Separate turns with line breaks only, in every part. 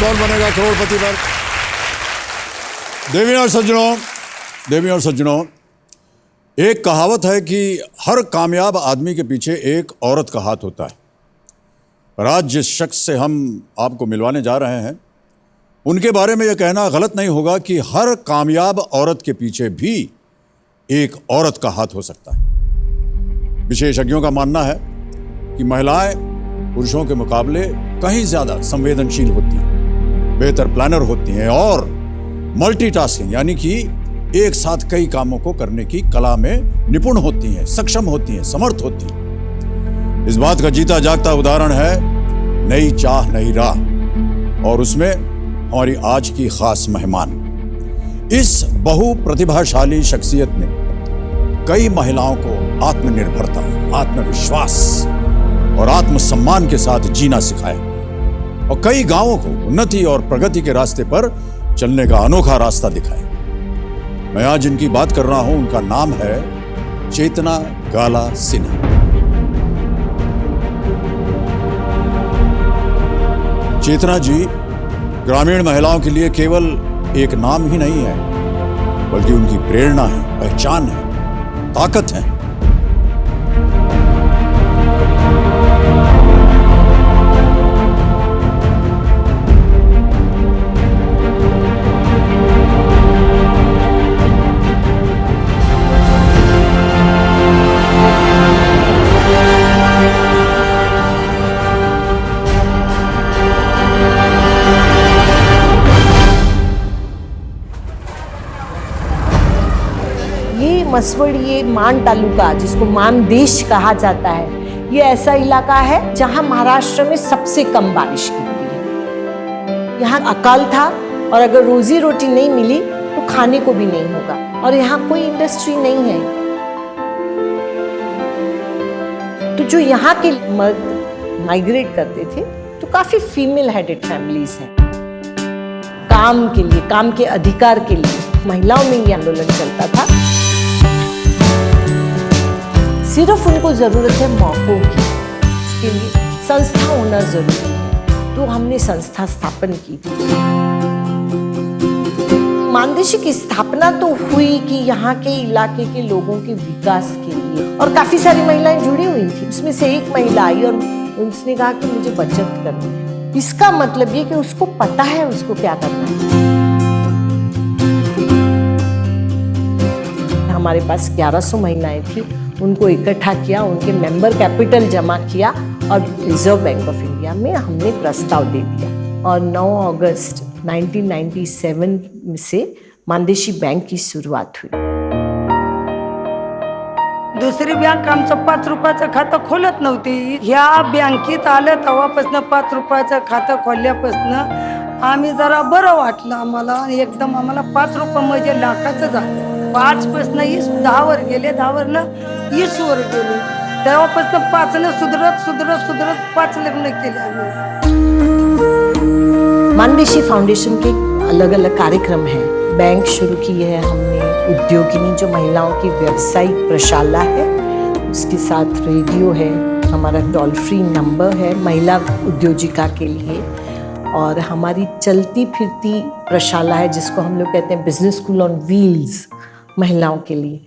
कौन बनेगा करोड़पति वर्ग। देवी और सज्जनों, एक कहावत है कि हर कामयाब आदमी के पीछे एक औरत का हाथ होता है। पर आज जिस शख्स से हम आपको मिलवाने जा रहे हैं, उनके बारे में यह कहना गलत नहीं होगा कि हर कामयाब औरत के पीछे भी एक औरत का हाथ हो सकता है। विशेषज्ञों का मानना है कि महिलाएं पुरुषों के मुकाबले कहीं ज्यादा संवेदनशील होती हैं, बेहतर प्लानर होती हैं और मल्टीटास्किंग यानी कि एक साथ कई कामों को करने की कला में निपुण होती हैं, सक्षम होती हैं, समर्थ होती हैं। इस बात का जीता जागता उदाहरण है नई चाह नई राह, और उसमें हमारी आज की खास मेहमान। इस बहु प्रतिभाशाली शख्सियत ने कई महिलाओं को आत्मनिर्भरता, आत्मविश्वास और आत्मसम्मान के साथ जीना सिखाया और कई गांवों को उन्नति और प्रगति के रास्ते पर चलने का अनोखा रास्ता दिखाया। मैं आज जिनकी बात कर रहा हूं, उनका नाम है चेतना गाला सिन्हा। चेतना जी ग्रामीण महिलाओं के लिए केवल एक नाम ही नहीं है, बल्कि उनकी प्रेरणा है, पहचान है, ताकत है।
मसवड़ी मान तालुका, जिसको मानदेश कहा जाता है, ये ऐसा इलाका है जहां महाराष्ट्र में सबसे कम बारिश गिरती है। यहाँ अकाल था और अगर रोजी रोटी नहीं मिली तो खाने को भी नहीं होगा, और यहाँ कोई इंडस्ट्री नहीं है। तो जो यहाँ के मर्द माइग्रेट करते थे तो काफी फीमेल हेडेड फैमिलीज हैं। काम के लिए, काम के अधिकार के लिए महिलाओं में ये आंदोलन चलता था। सिर्फ उनको जरूरत है मौकों की, इसके लिए संस्था होना जरूरी है। तो हमने संस्था स्थापन की थी। मानदेशी की स्थापना तो हुई कि यहाँ के इलाके के लोगों के विकास के लिए, और काफी सारी महिलाएं जुड़ी हुई थी। उसमें से एक महिला आई और उसने कहा कि मुझे बचत करनी है। इसका मतलब ये कि उसको पता है उसको क्या करना है। हमारे पास 1100 महिलाएं थी, उनको इकट्ठा किया, उनके मेंबर कैपिटल जमा किया और रिजर्व बैंक ऑफ इंडिया में हमने प्रस्ताव दे दिया। और 9 अगस्त 1997 से मानदेशी बैंक की सुरुवात हुई।
दुसरी बँक आमचं 5 रुपयाचं खातं खोलत नव्हती। ह्या बँकेत आलं तेव्हापासून 5 रुपयाचं खातं खोलल्यापासून आम्ही जरा बरं वाटलं आम्हाला, आणि एकदम आम्हाला 5 रुपये म्हणजे लाखाचं झालं। 5 पासून 10 वर गेले, 10 वरनं 20 वर गेले, तेव्हापासून 5 ने सुधरत 5 लग्न केले आम्ही।
मानदेशी फाउंडेशन के अलग अलग कार्यक्रम हैं। बैंक शुरू की है हमने, उद्योगिनी जो महिलाओं की व्यावसायिक प्रशाला है, उसके साथ रेडियो है, हमारा टोल फ्री नंबर है महिला उद्योजिका के लिए, और हमारी चलती फिरती प्रशाला है जिसको हम लोग कहते हैं बिजनेस स्कूल ऑन व्हील्स महिलाओं के लिए।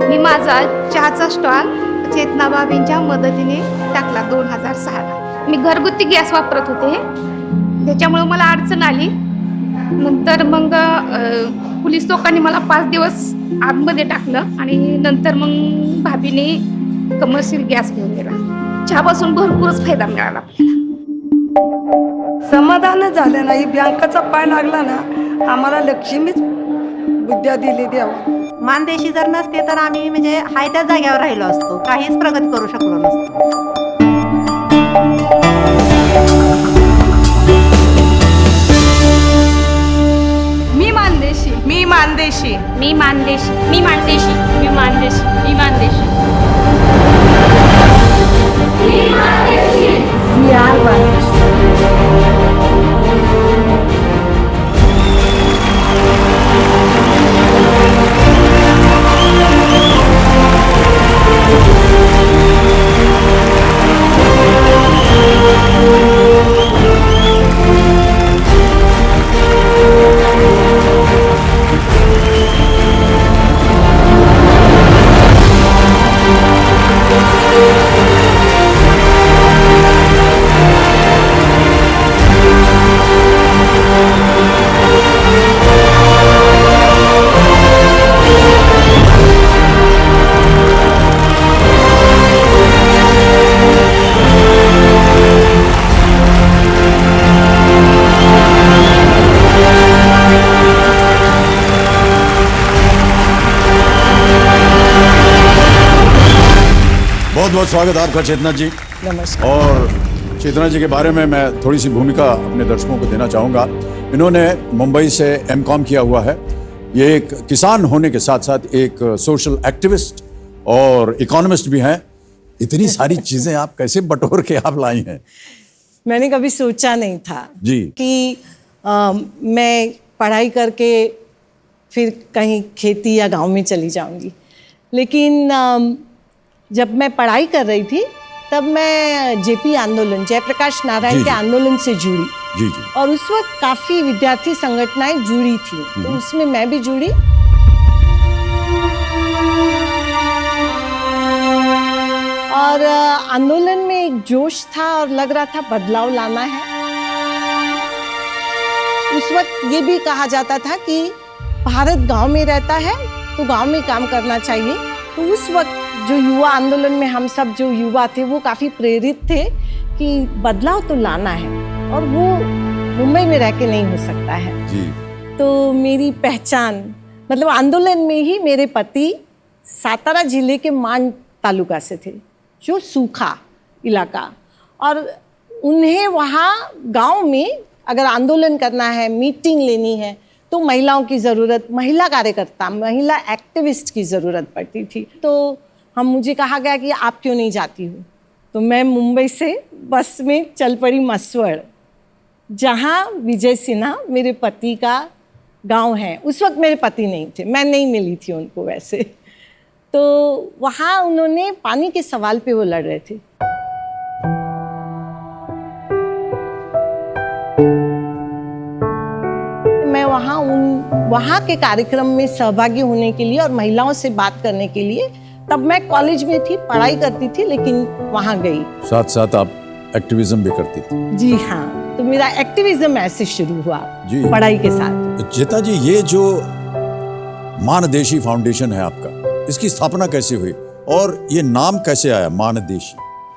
मी माझा चहाचा स्टॉल चेतना बाबींच्या मदतीने टाकला 2006ला। मी घरगुती गॅस वापरत होते, त्याच्यामुळे मला अडचण आली। नंतर मग पोलीस लोकांनी मला 5 दिवस आतमध्ये टाकलं आणि नंतर मग भाभीने कमर्शियल गॅस घेऊन गेला। चहापासून भरपूरच फायदा मिळाला।
समाधान झालं नाही। बँकेचा पाय लागला ना, आम्हाला लक्ष्मीच विद्या दिली देवा।
मानदेशी जर नसते तर आम्ही म्हणजे हाय त्या जागेवर राहिलो असतो, काहीच प्रगती करू शकलो नसतो।
मी मानदेशी, मी मानदेशी, मी मानदेशी, मी मानदेशी, मी मानदेशी, मी मानदेशी, मी मानदेशी,
We are Maharashtra.
बहुत बहुत स्वागत है आपका चेतना जी।
नमस्कार।
और चेतना जी के बारे में मैं थोड़ी सी भूमिका अपने दर्शकों को देना चाहूँगा। इन्होंने मुंबई से एमकॉम किया हुआ है। ये एक किसान होने के साथ साथ एक सोशल एक्टिविस्ट और इकोनॉमिस्ट भी हैं। इतनी सारी चीज़ें आप कैसे बटोर के आप लाई हैं?
मैंने कभी सोचा नहीं था
जी।
कि मैं पढ़ाई करके फिर कहीं खेती या गांव में चली जाऊंगी, लेकिन जब मैं पढ़ाई कर रही थी तब मैं जेपी आंदोलन, जयप्रकाश नारायण
जी,
के
जी।
आंदोलन से जुड़ी।
जी जी।
और उस वक्त काफ़ी विद्यार्थी संगठनाएं जुड़ी थी, तो उसमें मैं भी जुड़ी। और आंदोलन में एक जोश था और लग रहा था बदलाव लाना है। उस वक्त ये भी कहा जाता था कि भारत गांव में रहता है तो गांव में काम करना चाहिए। तो उस वक्त जो युवा आंदोलन में हम सब जो युवा थे वो काफ़ी प्रेरित थे कि बदलाव तो लाना है और वो मुंबई में रह के नहीं हो सकता है।
जी।
तो मेरी पहचान मतलब आंदोलन में ही मेरे पति सातारा जिले के मांड तालुका से थे, जो सूखा इलाका, और उन्हें वहाँ गांव में अगर आंदोलन करना है, मीटिंग लेनी है, तो महिलाओं की ज़रूरत, महिला कार्यकर्ता, महिला एक्टिविस्ट की ज़रूरत पड़ती थी। तो मुझे कहा गया कि आप क्यों नहीं जाती हो? तो मैं मुंबई से बस में चल पड़ी मसवड़, जहाँ विजय सिन्हा मेरे पति का गांव है। उस वक्त मेरे पति नहीं थे, मैं नहीं मिली थी उनको वैसे। तो वहाँ उन्होंने पानी के सवाल पे वो लड़ रहे थे। मैं वहाँ के कार्यक्रम में सहभागी होने के लिए और महिलाओं से बात करने के लिए, तब मैं कॉलेज में थी, पढ़ाई करती थी, लेकिन वहाँ गई।
साथ साथ आप एक्टिविज्म भी करती थी?
जी हाँ, तो मेरा एक्टिविज्म ऐसे शुरू हुआ
जी।
पढ़ाई के साथ।
चेता जी, ये जो मानदेशी फाउंडेशन है आपका, इसकी स्थापना कैसे हुई और ये नाम कैसे आया मानदेशी?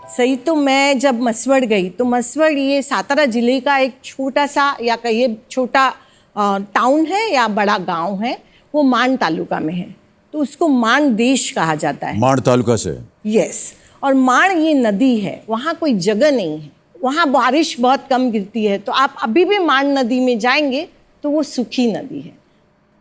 सही, तो मैं जब मसवड़ गई तो मसवड़ ये सातारा जिले का एक छोटा सा या कहिए छोटा टाउन है या बड़ा गांव है, वो मांड तालुका में है, तो उसको मांड देश कहा जाता है।
मांड तालुका से?
यस। और मांड ये नदी है, वहाँ कोई जगह नहीं है, वहाँ बारिश बहुत कम गिरती है, तो आप अभी भी मांड नदी में जाएंगे तो वो सूखी नदी है।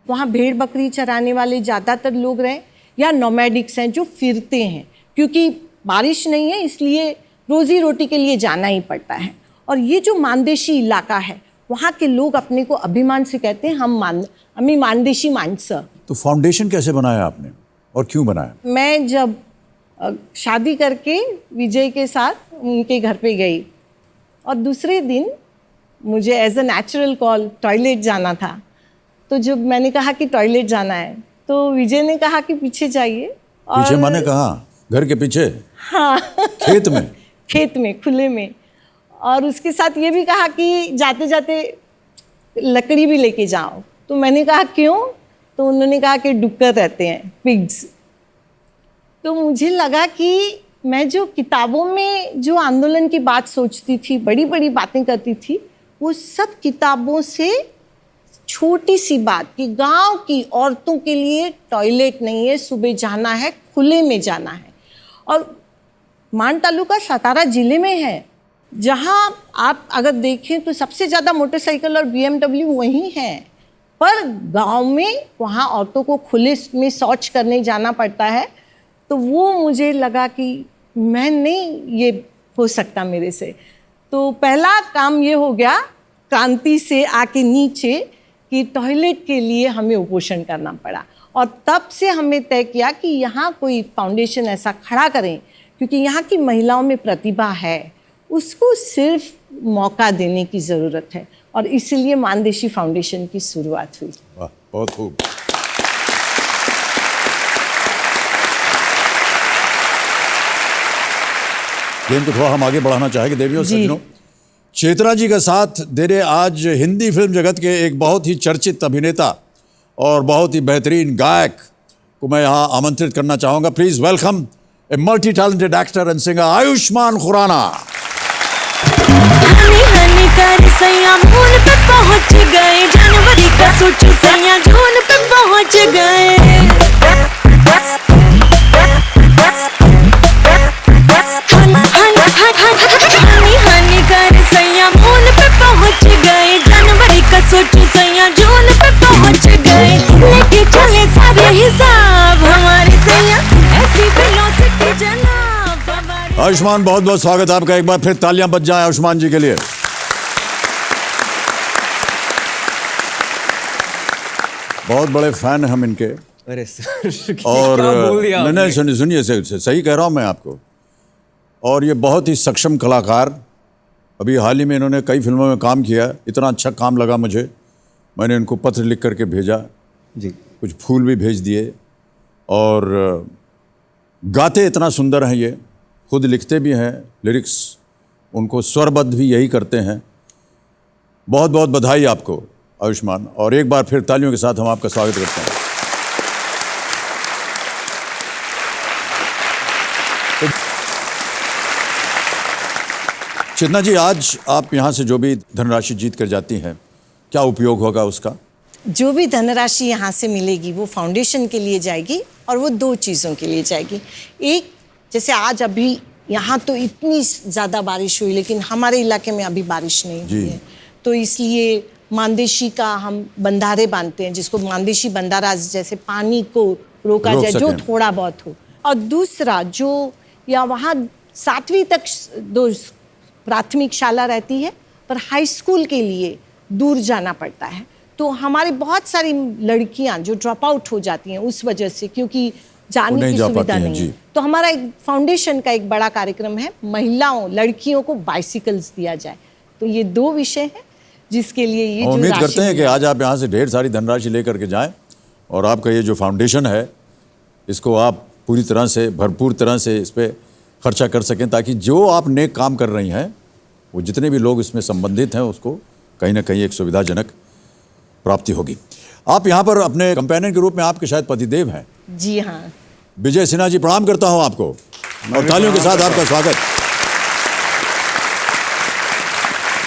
वहाँ भेड़ बकरी चराने वाले ज़्यादातर लोग रहे या नोमैडिक्स हैं जो फिरते हैं, क्योंकि बारिश नहीं है इसलिए रोजी रोटी के लिए जाना ही पड़ता है। और ये जो मानदेशी इलाका है, वहाँ के लोग अपने को अभिमान से कहते हैं हमी मानदेशी माणसं।
तो फाउंडेशन कैसे बनाया आपने और क्यों बनाया?
मैं जब शादी करके विजय के साथ उनके घर पे गई और दूसरे दिन मुझे as a natural call toilet जाना था, तो जब मैंने कहा कि टॉयलेट जाना है तो विजय ने कहा कि पीछे जाइए।
पीछे माने कहाँ? घर के पीछे?
हाँ।
खेत में?
खेत में, खुले में। और उसके साथ ये भी कहा कि जाते जाते लकड़ी भी लेके जाओ। तो मैंने कहा क्यों? तो उन्होंने कहा कि डुक्कर रहते हैं, पिग्स। तो मुझे लगा कि मैं जो किताबों में जो आंदोलन की बात सोचती थी, बड़ी बड़ी बातें करती थी, वो सब किताबों से छोटी सी बात कि गांव की औरतों के लिए टॉयलेट नहीं है, सुबह जाना है, खुले में जाना है। और मांड तालुका सातारा जिले में है, जहां आप अगर देखें तो सबसे ज़्यादा मोटरसाइकिल और BMW वहीं हैं, पर गांव में वहाँ औरतों को खुले में शौच करने जाना पड़ता है। तो वो मुझे लगा कि मैं नहीं, ये हो सकता मेरे से। तो पहला काम ये हो गया क्रांति से आके नीचे कि टॉयलेट के लिए हमें उपोषण करना पड़ा। और तब से हमें तय किया कि यहाँ कोई फाउंडेशन ऐसा खड़ा करें, क्योंकि यहाँ की महिलाओं में प्रतिभा है, उसको सिर्फ मौका देने की ज़रूरत है। और इसीलिए मानदेशी फाउंडेशन की शुरुआत हुई।
वाह, बहुत खूब। गेम को थोड़ा हम आगे बढ़ाना चाहेंगे देवी और सज्जनों। चेतना जी का साथ दे रहे आज हिंदी फिल्म जगत के एक बहुत ही चर्चित अभिनेता और बहुत ही बेहतरीन गायक को मैं यहाँ आमंत्रित करना चाहूँगा। Please welcome a multi talented actor and singer Ayushmann Khurrana.
हनी कर सैया मूल पे पहुंच गए, जनवरी का सोचो सैया जून पे पहुंच गए।
आयुष्मान, बहुत बहुत स्वागत आपका। एक बार फिर तालियां बज जाएं आयुष्मान जी के लिए। बहुत बड़े फैन हैं हम इनके।
अरे सर,
और
क्या बोल दिया आपने?
नहीं, सुनिए, सही कह रहा हूं मैं आपको। और ये बहुत ही सक्षम कलाकार, अभी हाल ही में इन्होंने कई फिल्मों में काम किया। इतना अच्छा काम लगा मुझे, मैंने इनको पत्र लिख करके भेजा
जी।
कुछ फूल भी भेज दिए। और गाते इतना सुंदर हैं, ये खुद लिखते भी हैं लिरिक्स, उनको स्वरबद्ध भी यही करते हैं। बहुत बहुत बधाई आपको आयुष्मान, और एक बार फिर तालियों के साथ हम आपका स्वागत करते हैं। चेतना जी, आज आप यहाँ से जो भी धनराशि जीत कर जाती हैं, क्या उपयोग होगा उसका?
जो भी धनराशि यहाँ से मिलेगी वो फाउंडेशन के लिए जाएगी, और वो 2 चीज़ों के लिए जाएगी। एक, जैसे आज अभी यहाँ तो इतनी ज़्यादा बारिश हुई, लेकिन हमारे इलाके में अभी बारिश नहीं हुई है, तो इसलिए मानदेशी का हम बंधारे बांधते हैं, जिसको मानदेशी बंधारा, जैसे पानी को रोका जाए, जो थोड़ा बहुत हो। और दूसरा, जो या वहाँ 7वीं तक 2 प्राथमिक शाला रहती है, पर हाई स्कूल के लिए दूर जाना पड़ता है, तो हमारी बहुत सारी लड़कियां जो ड्रॉप आउट हो जाती हैं उस वजह से, क्योंकि जाने की सुविधा नहीं है। तो हमारा एक फाउंडेशन का एक बड़ा कार्यक्रम है, महिलाओं, लड़कियों को बाइसिकल्स दिया जाए। तो ये 2 विषय हैं जिसके लिए ये जो
उम्मीद करते हैं कि आज आप यहाँ से ढेर सारी धनराशि लेकर के जाएं, और आपका ये जो फाउंडेशन है इसको आप पूरी तरह से, भरपूर तरह से इस पर खर्चा कर सकें, ताकि जो आप नेक काम कर रही हैं वो जितने भी लोग इसमें संबंधित हैं उसको कहीं ना कहीं एक सुविधाजनक प्राप्ति होगी। आप यहाँ पर अपने कंपेनियन के रूप में आपके शायद पतिदेव हैं।
जी हाँ।
विजय सिन्हा जी, प्रणाम करता हूँ आपको, और तालियों के साथ आपका स्वागत।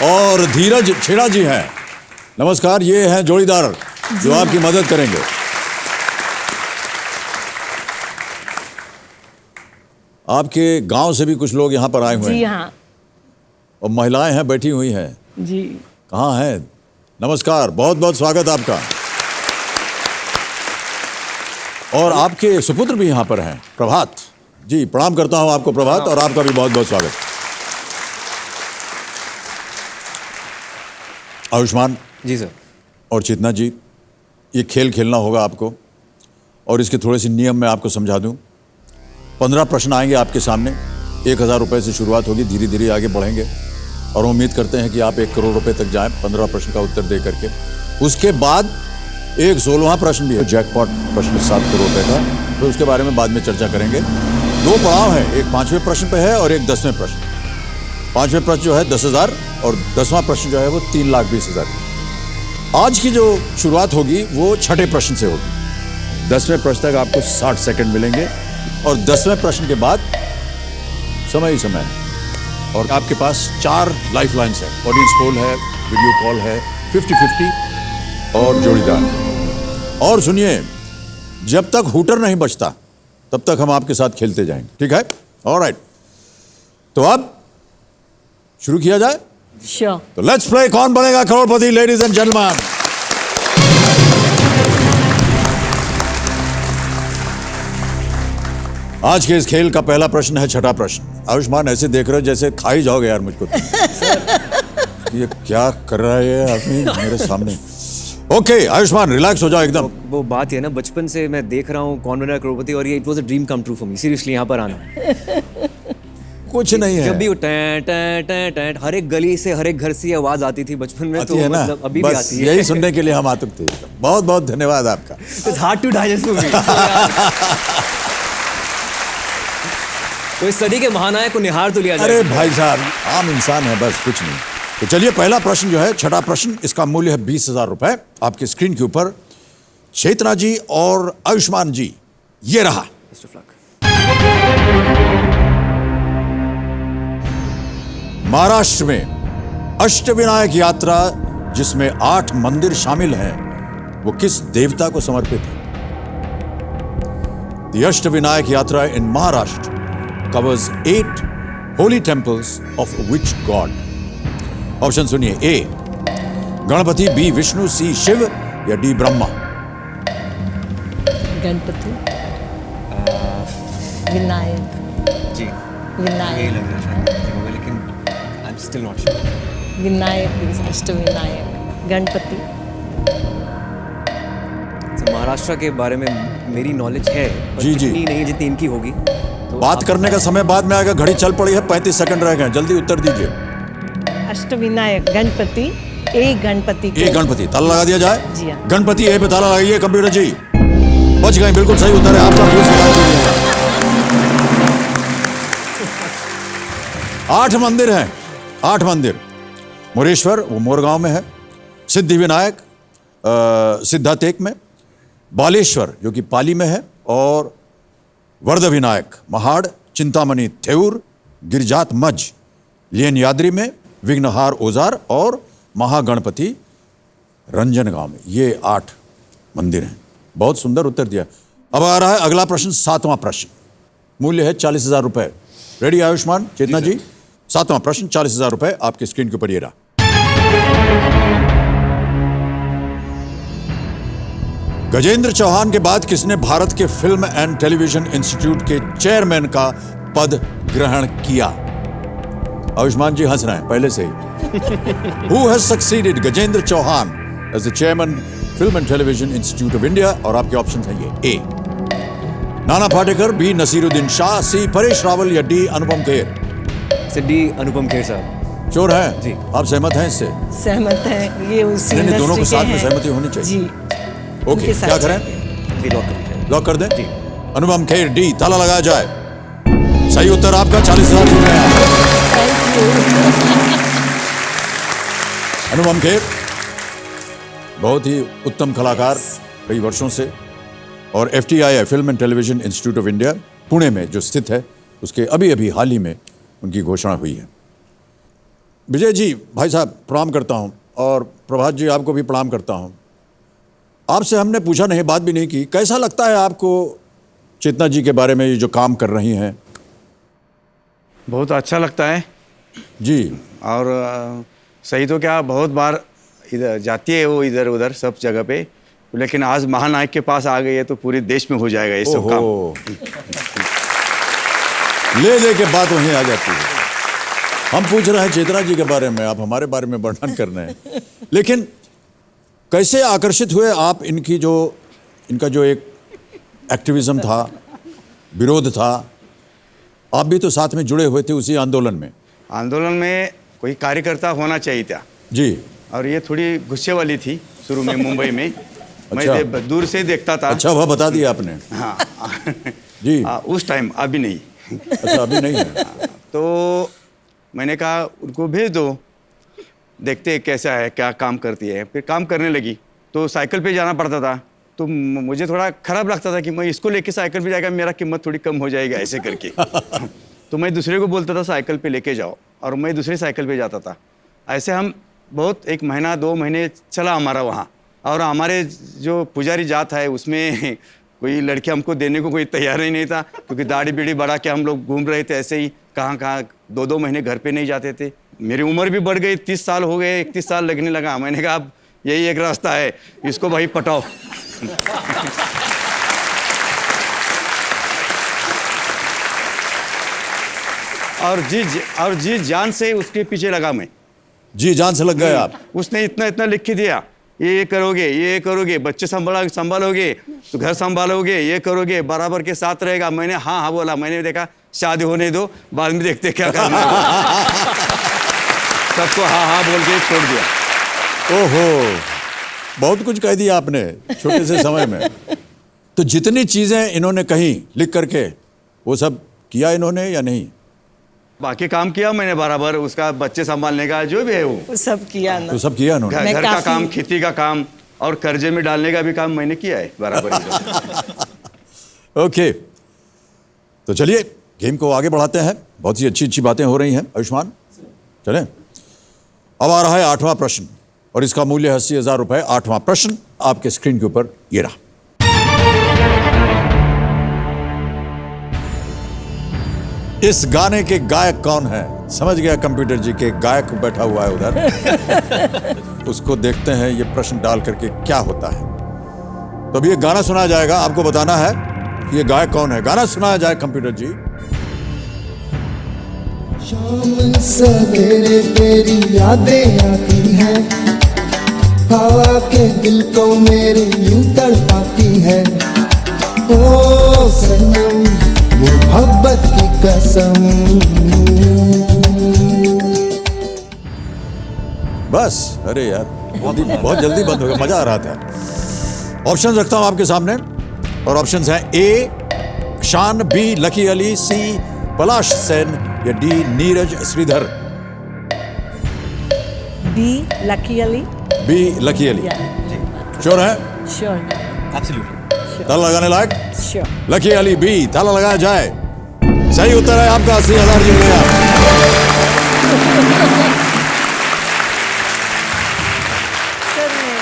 और धीरज छेड़ा जी हैं, नमस्कार, ये हैं जोड़ीदार जो आपकी मदद करेंगे। आपके गांव से भी कुछ लोग यहाँ पर आए हुए
जी
हैं,
हाँ।
और महिलाएं हैं, बैठी हुई हैं।
जी,
कहाँ हैं? नमस्कार, बहुत बहुत स्वागत आपका। और आपके सुपुत्र भी यहाँ पर हैं, प्रभात जी, प्रणाम करता हूँ आपको प्रभात, और आपका भी बहुत बहुत स्वागत। आयुष्मान
जी सर।
और चेतना जी, ये खेल खेलना होगा आपको, और इसके थोड़े से नियम मैं आपको समझा दूं। 15 प्रश्न आएंगे आपके सामने, 1000 रुपये से शुरुआत होगी, धीरे धीरे आगे बढ़ेंगे, और उम्मीद करते हैं कि आप 1 करोड़ रुपए तक जाएं 15 प्रश्न का उत्तर दे करके। उसके बाद एक 16वां प्रश्न भी है, जैकपॉट प्रश्न 7 करोड़ रुपए का, तो उसके बारे में बाद में चर्चा करेंगे। 2 पड़ाव हैं, एक 5वें प्रश्न पे है और एक 10वें प्रश्न। 5वें प्रश्न जो है 10,000, और 10वां प्रश्न जो है वो 3,20,000। आज की जो शुरुआत होगी वो 6ठे प्रश्न से होगी। 10वें प्रश्न तक आपको 60 सेकंड मिलेंगे, और 10वें प्रश्न के बाद समय ही समय है, और आपके पास 4 लाइफ लाइन्स है, ऑडियंस पोल है, वीडियो कॉल है, 50-50 और जोड़ीदार। और सुनिए, जब तक हूटर नहीं बजता तब तक हम आपके साथ खेलते जाएंगे, ठीक है? ऑलराइट, तो अब शुरू किया जाए।
श्योर।
तो लेट्स प्ले कौन बनेगा करोड़पति, लेडीज एंड जेंटलमैन। आज के इस खेल का पहला प्रश्न है 6ठा प्रश्न। आयुष्मान, ऐसे देख रहे हो जैसे खा ही जाओगे यार मुझको। ये क्या कर रहा है ये आदमी मेरे सामने? ओके आयुष्मान, रिलैक्स हो जाओ एकदम।
वो बात है ना, बचपन से मैं देख रहा हूँ कौन बनेगा करोड़पति, और ये it was a dream come true for me, seriously यहाँ पर आना।
कुछ नहीं है,
जब भी वो टैं टैं टैं टैं, हर एक गली से, हर एक घर से ये आवाज आती थी बचपन में, तो
है ना?
मतलब अभी भी
बस
आती है।
यही सुनने के लिए हम आतुक थे। बहुत बहुत धन्यवाद आपका।
It's hard to digest for me. तो इस सदी के महानायक को निहार तो लिया जाए।
अरे भाई साहब, आम इंसान है, बस कुछ नहीं। तो चलिए, पहला प्रश्न जो है 6ठा प्रश्न, इसका मूल्य है 20,000 रुपए। आपकी स्क्रीन के ऊपर चेतना जी और आयुष्मान जी, ये रहा। महाराष्ट्र में अष्टविनायक यात्रा, जिसमें 8 मंदिर शामिल हैं, वो किस देवता को समर्पित है? The अष्टविनायक यात्रा in Maharashtra covers 8 holy temples of which god? Option सुनिए, ए गणपति, बी विष्णु, सी शिव, या डी ब्रह्मा?
गणपति, विनायक।
जी, यही
विनायक
लग रहा है शायद गणपति होगा, लेकिन I am still not sure.
Vinayak, Ashtavinayak, Ganpati.
Maharashtra के बारे में मेरी नॉलेज है, पर
जी, जी।
इतनी नहीं है जितनी इनकी होगी। तो
बात
आप
करने का समय बाद में आएगा, घड़ी चल पड़ी है, 35 सेकंड रह गए, जल्दी उत्तर दीजिए।
अष्टविनायक गणपति, एक गणपति को-
एक गणपति, ताला लगा दिया जाए।
जी हाँ।
गणपति ए पे ताला लगाइए कंप्यूटर जी। बच गए, बिल्कुल सही उत्तर है आपका। पूछ लीजिएगा। 8 मंदिर हैं, 8 मंदिर। मुरेश्वर वो मोरगांव में है, सिद्धिविनायक सिद्धातेक में, बालेश्वर जो कि पाली में है, और वर्धविनायक महाड़, चिंतामणि थेऊर, गिरिजात मज लियनयाद्री में, विघ्नहार ओजार और महागणपति रंजनगांव में। ये 8 मंदिर हैं। बहुत सुंदर उत्तर दिया। अब आ रहा है अगला प्रश्न, 7वां प्रश्न। मूल्य है 40,000 रुपए। रेडी आयुष्मान, चेतना जी? 7वां प्रश्न, 40,000 रुपए आपकी स्क्रीन के ऊपर ये रहा। गजेंद्र चौहान के बाद किसने भारत के फिल्म एंड टेलीविजन इंस्टीट्यूट के चेयरमैन का पद ग्रहण किया? आयुष्मान जी हंस रहे हैं पहले से ही। Who has succeeded Gajendra Chauhan as the chairman film and television institute of India? और आपके ऑप्शन है ये: A Nana Patekar, B Naseeruddin Shah, C Paresh Rawal या डी अनुपम खेर।
से डी अनुपम खेर साहब।
श्योर हैं
जी।
आप सहमत हैं इससे?
सहमत है, ये उसी
नहीं, दोनों के
इंडस्ट्री
साथ में
हैं।
सहमति होनी चाहिए।
जी।
ओके,
उनके साथ
क्या करें?
जी, लॉक कर दीजिए।
लॉक कर दें?
जी।
अनुपम खेर डी, ताला लगाया जाए। सही उत्तर आपका, 40,000 रुपए। अनुपम खेर बहुत ही उत्तम कलाकार कई वर्षों से, और FTI film and television institute of India Pune में जो स्थित है, उसके अभी अभी हाल ही में उनकी घोषणा हुई है। विजय जी, भाई साहब प्रणाम करता हूं, और प्रभात जी आपको भी प्रणाम करता हूं। आपसे हमने पूछा नहीं, बात भी नहीं की, कैसा लगता है आपको चेतना जी के बारे में, ये जो काम कर रही हैं?
बहुत अच्छा लगता है।
जी।
और सही तो क्या, बहुत बार इधर जाती है वो इधर उधर सब जगह पे, लेकिन आज महानायक के पास आ गई है तो पूरे देश में हो जाएगा ये सब काम।
ओहो। ले के बात वहीं आ जाती है। हम पूछ रहे हैं चेतना जी के बारे में, आप हमारे बारे में वर्णन कर रहे हैं। लेकिन कैसे आकर्षित हुए आप इनका जो एक एक्टिविज्म था, विरोध था, आप भी तो साथ में जुड़े हुए थे उसी आंदोलन में।
आंदोलन में कोई कार्यकर्ता होना चाहिए था
जी।
और ये थोड़ी गुस्से वाली थी शुरू में मुंबई में।
अच्छा।
मैं दूर से देखता था।
अच्छा, वह बता दिया आपने।
हाँ
जी।
उस टाइम, अभी नहीं।
अच्छा, अभी नहीं है।
तो मैंने कहा उनको भेज दो, देखते हैं कैसा है, क्या काम करती है। फिर काम करने लगी तो साइकिल पे जाना पड़ता था, तो मुझे थोड़ा खराब लगता था कि मैं इसको लेके साइकिल पे जाएगा, मेरा कीमत थोड़ी कम हो जाएगा ऐसे करके। तो मैं दूसरे को बोलता था साइकिल पे लेके जाओ, और मैं दूसरे साइकिल पे जाता था। ऐसे हम बहुत 1 महीना 2 महीने चला हमारा वहाँ। और हमारे जो पुजारी जात है उसमें कोई लड़की हमको देने को कोई तैयार ही नहीं था, क्योंकि दाढ़ी बीड़ी बढ़ा के हम लोग घूम रहे थे ऐसे ही, कहाँ 2-2 महीने घर पे नहीं जाते थे। मेरी उम्र भी बढ़ गई, 30 साल हो गए, 31 साल लगने लगा। मैंने कहा अब यही एक रास्ता है, इसको भाई पटाओ। और जी जान से उसके पीछे लगा मैं।
जी जान से लग गए आप।
उसने इतना लिख के दिया, ये करोगे, बच्चे संभालोगे तो घर संभालोगे, ये करोगे, बराबर के साथ रहेगा। मैंने हाँ बोला। मैंने देखा शादी होने दो, बाद में देखते क्या करना है। सबको हाँ बोल के छोड़ दिया।
ओहो, बहुत कुछ कह दिया आपने छोटे से समय में। तो जितनी चीजें इन्होंने कही लिख करके, वो सब किया इन्होंने या नहीं?
बाकी काम किया मैंने बराबर, उसका बच्चे संभालने का जो भी है वो
सब किया ना।
तो सब किया इन्होंने।
मैं
घर का
काफी-
काम, खेती का काम, और कर्जे में डालने का भी काम मैंने किया है बराबर।
ओके, तो चलिए गेम को आगे बढ़ाते हैं। बहुत ही अच्छी बातें हो रही हैं आयुष्मान, चलें। अब आ रहा है 8वां प्रश्न, और इसका मूल्य है 80,000 रुपए। 8वां प्रश्न आपके स्क्रीन के ऊपर ये रहा। इस गाने के गायक कौन है? समझ गया कंप्यूटर जी के गायक बैठा हुआ है उधर। उसको देखते हैं ये प्रश्न डाल करके क्या होता है। तो अभी ये गाना सुनाया जाएगा, आपको बताना है कि ये गायक कौन है। गाना सुनाया जाए कंप्यूटर जी।
शाम सवेरे तेरी यादें आती हैं, हवा के दिल को मेरे यूं तड़पाती है। ओ सनम मोहब्बत की कसम।
बस, अरे यार बहुत जल्दी बंद हो गया, मजा आ रहा था। ऑप्शन रखता हूं आपके सामने और ऑप्शंस हैं A Shaan, B Lucky Ali, C Palash Sen या D Neeraj Shridhar.
B Lucky Ali.
B Lucky Ali, sure है?
श्योर।
एब्सोल्युटली।
ताला लगाने लायक?
श्योर।
लकी अली बी, ताला लगाया जाए। सही उत्तर है आपका, 80,000 जीत गया।
सर मैं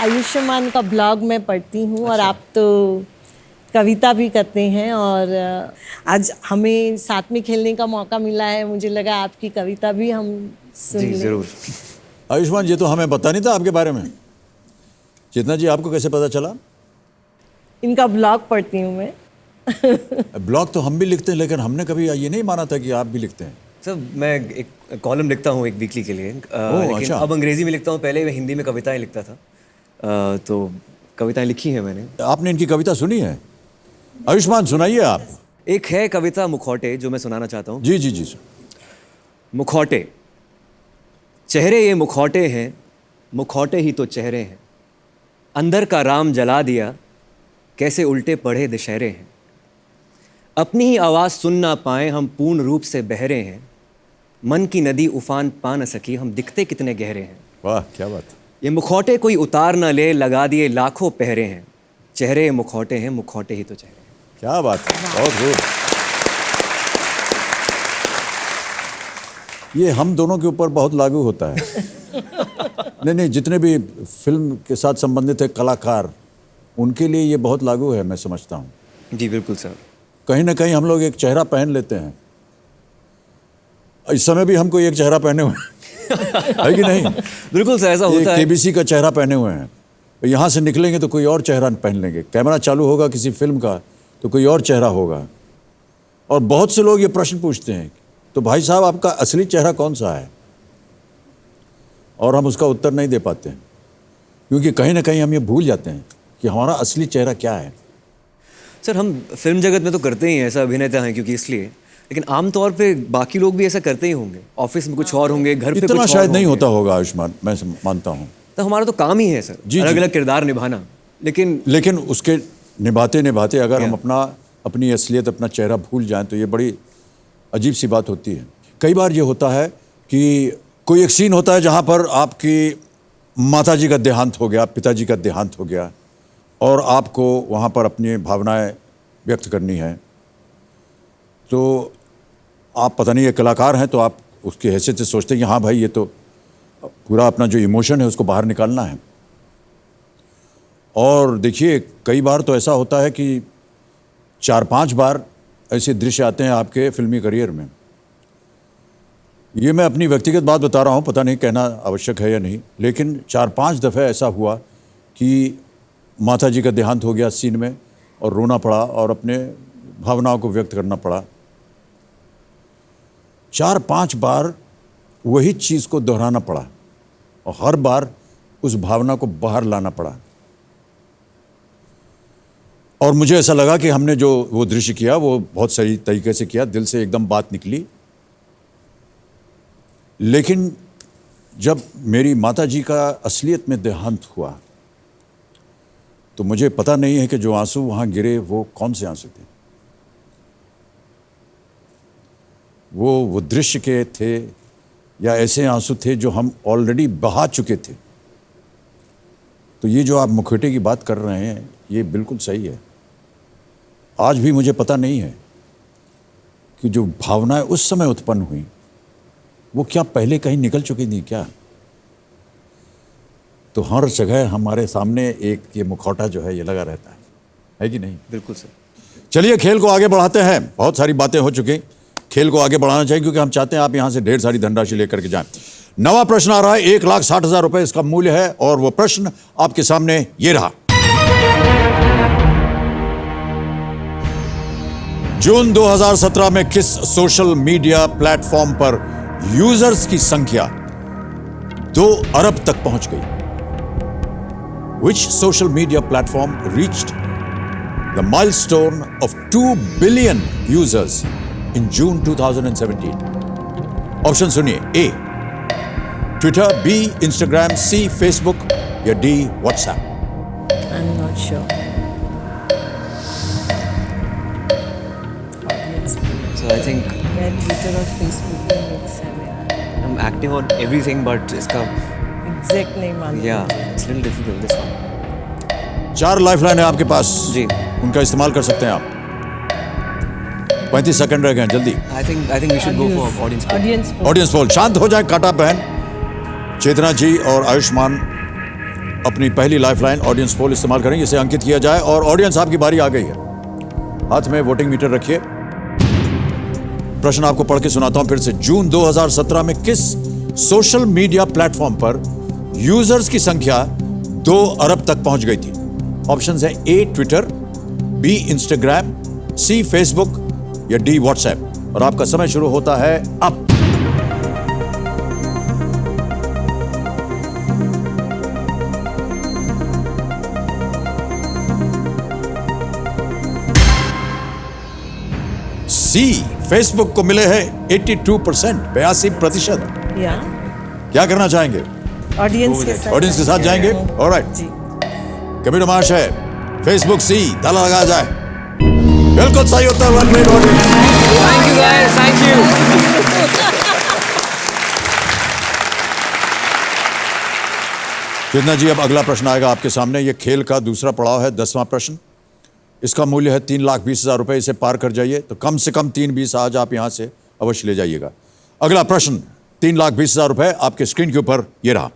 आयुष्मान का ब्लॉग में पढ़ती हूँ और आप तो कविता भी करते हैं और आज हमें साथ में खेलने का मौका मिला है, मुझे लगा आपकी कविता भी हम सुन
जी
लें।
जरूर।
आयुष्मान जी, तो हमें पता नहीं था आपके बारे में। चेतना जी, आपको कैसे पता चला?
इनका ब्लॉग पढ़ती हूँ मैं।
ब्लॉग तो हम भी लिखते हैं, लेकिन हमने कभी ये नहीं माना था कि आप भी लिखते हैं।
सर मैं एक कॉलम लिखता हूँ एक वीकली के लिए, लेकिन
अच्छा।
अब अंग्रेजी में लिखता हूँ, पहले मैं हिंदी में कविताएं लिखता था। तो कविताएं लिखी हैं मैंने।
आपने इनकी कविता सुनी है? आयुष्मान, सुनाइए आप।
एक है कविता मुखौटे जो मैं सुनाना चाहता हूँ।
जी जी जी।
मुखौटे, चेहरे ये मुखौटे हैं, मुखौटे ही तो चेहरे हैं। अंदर का राम जला दिया, कैसे उल्टे पड़े दशहरे हैं। अपनी ही आवाज़ सुन ना पाए हम पूर्ण रूप से बहरे हैं। मन की नदी उफान पा न सकी, हम दिखते कितने गहरे हैं।
वाह, क्या बात।
ये मुखौटे कोई उतार ना ले, लगा दिए लाखों पहरे हैं। चेहरे मुखौटे हैं, मुखौटे ही तो चेहरे हैं।
क्या बात है, बहुत खूब। ये हम दोनों के ऊपर बहुत लागू होता है। नहीं, जितने भी फिल्म के साथ संबंधित है कलाकार, उनके लिए ये बहुत लागू है, मैं समझता हूँ।
जी बिल्कुल सर।
कहीं ना कहीं हम लोग एक चेहरा पहन लेते हैं। इस समय भी हमको एक चेहरा पहने हुए हैं, है कि नहीं?
बिल्कुल सर, ऐसा होता है।
केबीसी का चेहरा पहने हुए हैं, यहाँ से निकलेंगे तो कोई और चेहरा पहन लेंगे। कैमरा चालू होगा किसी फिल्म का तो कोई और चेहरा होगा। और बहुत से लोग ये प्रश्न पूछते हैं, तो भाई साहब आपका असली चेहरा कौन सा है? और हम उसका उत्तर नहीं दे पाते हैं, क्योंकि कहीं ना कहीं हम ये भूल जाते हैं कि हमारा असली चेहरा क्या है।
सर हम फिल्म जगत में तो करते ही हैं, ऐसा अभिनेता हैं क्योंकि इसलिए, लेकिन आमतौर पे बाकी लोग भी ऐसा करते ही होंगे। ऑफिस में कुछ और होंगे, घर पे कुछ और
इतना शायद नहीं
होंगे।
होता होगा आयुष्मान, मैं मानता हूँ।
तो हमारा तो काम ही है सर, अलग अलग किरदार निभाना। लेकिन
उसके निभाते अगर हम अपनी असलियत, अपना चेहरा भूल जाएं तो ये बड़ी अजीब सी बात होती है। कई बार ये होता है कि कोई एक सीन होता है जहाँ पर आपकी माताजी का देहांत हो गया, पिताजी का देहांत हो गया, और आपको वहाँ पर अपनी भावनाएं व्यक्त करनी है। तो आप पता नहीं ये कलाकार हैं, तो आप उसकी हैसियत से सोचते हैं कि हाँ भाई, ये तो पूरा अपना जो इमोशन है उसको बाहर निकालना है। और देखिए, कई बार तो ऐसा होता है कि 4-5 बार ऐसे दृश्य आते हैं आपके फिल्मी करियर में। ये मैं अपनी व्यक्तिगत बात बता रहा हूँ, पता नहीं कहना आवश्यक है या नहीं, लेकिन 4-5 दफ़े ऐसा हुआ कि माताजी का देहांत हो गया सीन में और रोना पड़ा और अपने भावनाओं को व्यक्त करना पड़ा। 4-5 बार वही चीज़ को दोहराना पड़ा और हर बार उस भावना को बाहर लाना पड़ा। और मुझे ऐसा लगा कि हमने जो वो दृश्य किया वो बहुत सही तरीके से किया, दिल से एकदम बात निकली। लेकिन जब मेरी माताजी का असलियत में देहांत हुआ तो मुझे पता नहीं है कि जो आंसू वहाँ गिरे वो कौन से आंसू थे। वो दृश्य के थे या ऐसे आंसू थे जो हम ऑलरेडी बहा चुके थे। तो ये जो आप मुखौटे की बात कर रहे हैं ये बिल्कुल सही है। आज भी मुझे पता नहीं है कि जो भावनाएं उस समय उत्पन्न हुई वो क्या पहले कहीं निकल चुकी थी क्या। तो हर जगह हमारे सामने एक ये मुखौटा जो है ये लगा रहता है कि नहीं?
बिल्कुल सर।
चलिए खेल को आगे बढ़ाते हैं। बहुत सारी बातें हो चुकी, खेल को आगे बढ़ाना चाहिए क्योंकि हम चाहते हैं आप यहाँ से ढेर सारी धनराशि लेकर के जाएं। नवा प्रश्न आ रहा है, 1,60,000 रुपए इसका मूल्य है और वो प्रश्न आपके सामने ये रहा। जून 2017 में किस सोशल मीडिया प्लेटफॉर्म पर यूजर्स की संख्या 2 अरब तक पहुंच गई? Which social media platform reached the milestone of 2 billion users in June 2017? Option सुनिए। A, Twitter, B, Instagram, C, Facebook या D, WhatsApp?
I'm not sure.
So I think
मैं Twitter और Facebook पे WhatsApp है।
I'm active on everything, but इसका
Exact नहीं मालूम।
yeah, it's a little difficult this one.
4 lifeline है आपके पास,
जी।
उनका इस्तेमाल कर सकते हैं आप। 35 सेकंड रह गए हैं, जल्दी।
I think we should go for audience poll.
Audience poll।
Audience poll शांत हो जाए, काटा बहन। चेतना जी और आयुष्मान अपनी पहली लाइफलाइन ऑडियंस पोल इस्तेमाल करेंगे, इसे अंकित किया जाए। और ऑडियंस, आपकी बारी आ गई है। हाथ में वोटिंग मीटर रखिए। प्रश्न आपको पढ़ के सुनाता हूं फिर से। जून 2017 में किस सोशल मीडिया प्लेटफॉर्म पर यूजर्स की संख्या 2 अरब तक पहुंच गई थी? ऑप्शंस है A, Twitter, B, Instagram, C, Facebook या D, व्हाट्सएप। और आपका समय शुरू होता है अब। C, फेसबुक को मिले हैं 82%, 82%।
या
क्या करना चाहेंगे?
ऑडियंस के साथ।
ऑडियंस के साथ जाएंगे? ऑलराइट।
जी।
कबीर महाशय, फेसबुक C, ताला लगाया जाए। बिल्कुल सही उत्तर। One great audience.
Thank you guys, thank you.
Chetna ji, अब अगला प्रश्न आएगा आपके सामने। यह खेल का दूसरा पड़ाव है, 10वां प्रश्न। इसका मूल्य है 3,20,000 रुपए। इसे पार कर जाइए तो कम से कम 3,20 आज आप यहां से अवश्य ले जाइएगा। अगला प्रश्न 3,20,000 रुपए आपके स्क्रीन के ऊपर ये रहा।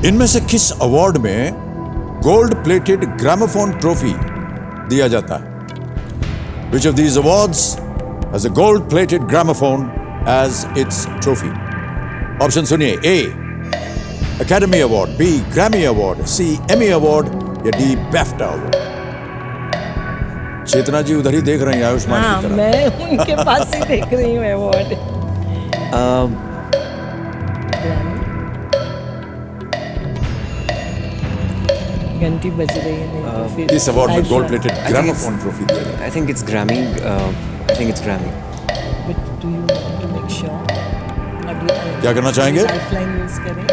इनमें से किस अवार्ड में गोल्ड प्लेटेड ग्रामोफोन ट्रॉफी दिया जाता है? Which of these awards has a gold plated gramophone as its trophy? Option सुनिए। A, Academy Award, B, Grammy Award, C, Emmy Award या D, BAFTA Award? चेतना जी उधर ही देख रही हैं आयुष्मान
हाँ,
की तरफ।
मैं उनके पास ही देख रही हूँ अवार्ड। घंटी बज रही है, नहीं तो फिर
किस अवार्ड में gold plated
think
gramophone trophy दिया जाता है?
I think it's Grammy. I think it's Grammy.
But do you want to make sure?
क्या करना चाहेंगे?
लाइफलाइन यूज करें।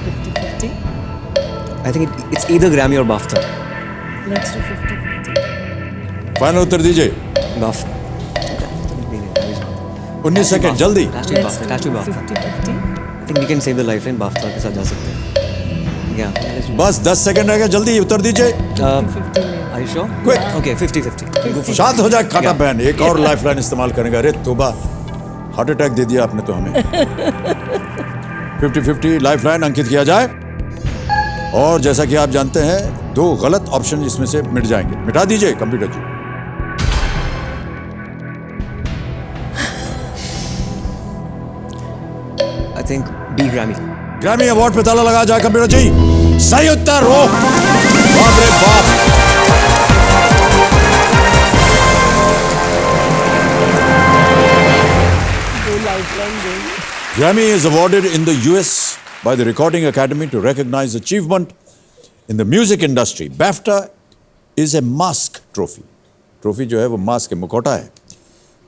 50-50।
I think it's either Grammy or BAFTA.
Let's do 50-50।
Final उत्तर दीजिए।
BAFTA.
19 second, जल्दी।
It has to be
Let's
BAFTA. It
do
has to be BAFTA.
50-50।
I think we can save the lifeline. BAFTA के साथ जा सकते हैं. Yeah. let's do-
बस 10 second रह गए, जल्दी उत्तर दीजिए।
50 ले।
Are you sure?
Quick.
Okay, 50-50. Go for it.
शांत हो जाए काटा
Yeah.
बहन। एक और लाइफलाइन इस्तेमाल करेंगे। अरे तोबा, हार्ट अटैक दे दिया आपने तो हमें। 50-50 लाइफलाइन अंकित किया जाए। और जैसा कि आप जानते हैं 2 गलत ऑप्शन इसमें से मिट जाएंगे। मिटा दीजिए computer ji.
I think B, Grammy.
Grammy award पे ताला लगा जाए कंप्यूटर जी। सही उत्तर हो। बाप रे बाप।
दो लाइफलाइन देंगे।
Grammy is awarded in the US by the Recording Academy to recognize achievement in the music industry. BAFTA is a mask trophy. Trophy जो है वो मास्क है, मुखौटा है।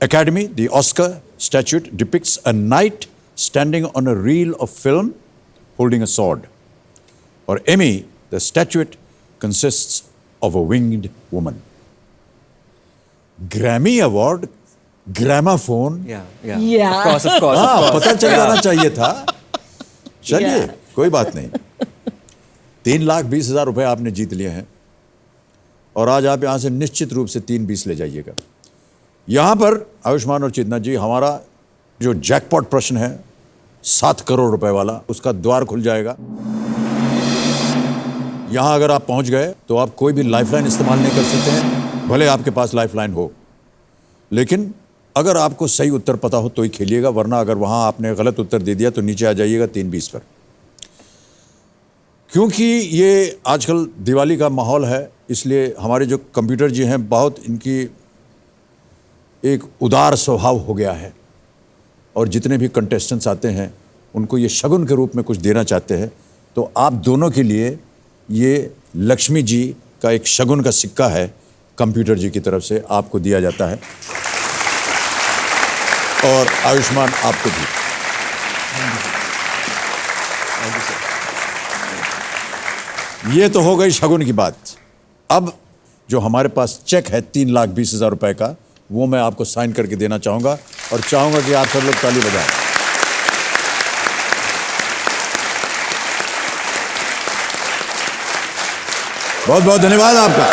Academy, the Oscar statue depicts a knight standing on a reel of film holding a sword. Or Emmy, the statuette consists of a winged woman. Grammy Award, gramophone.
Yeah, yeah.
Yeah.
Of course, of course.
हाँ,
of course.
पता चल जाना चाहिए था। चलिए,
Yeah.
कोई बात नहीं। 3,20,000 रुपए आपने जीत लिए हैं और आज आप यहां से निश्चित रूप से 3,20 ले जाइएगा। यहां पर आयुष्मान और चेतना जी, हमारा जो जैकपॉट प्रश्न है 7 करोड़ रुपए वाला, उसका द्वार खुल जाएगा। यहां अगर आप पहुंच गए तो आप कोई भी लाइफलाइन इस्तेमाल नहीं कर सकते हैं, भले आपके पास लाइफलाइन हो। लेकिन अगर आपको सही उत्तर पता हो तो ही खेलिएगा, वरना अगर वहां आपने गलत उत्तर दे दिया तो नीचे आ जाइएगा 3,20 पर। क्योंकि ये आजकल दिवाली का माहौल है, इसलिए हमारे जो कंप्यूटर जी हैं बहुत इनकी एक उदार स्वभाव हो गया है और जितने भी कंटेस्टेंट्स आते हैं उनको ये शगुन के रूप में कुछ देना चाहते हैं। तो आप दोनों के लिए ये लक्ष्मी जी का एक शगुन का सिक्का है, कंप्यूटर जी की तरफ से आपको दिया जाता है और आयुष्मान आपको भी। ये तो हो गई शगुन की बात। अब जो हमारे पास चेक है 3,20,000 रुपए का, वो मैं आपको साइन करके देना चाहूंगा और चाहूंगा कि आप सब लोग ताली बजाएं। बहुत बहुत धन्यवाद आपका।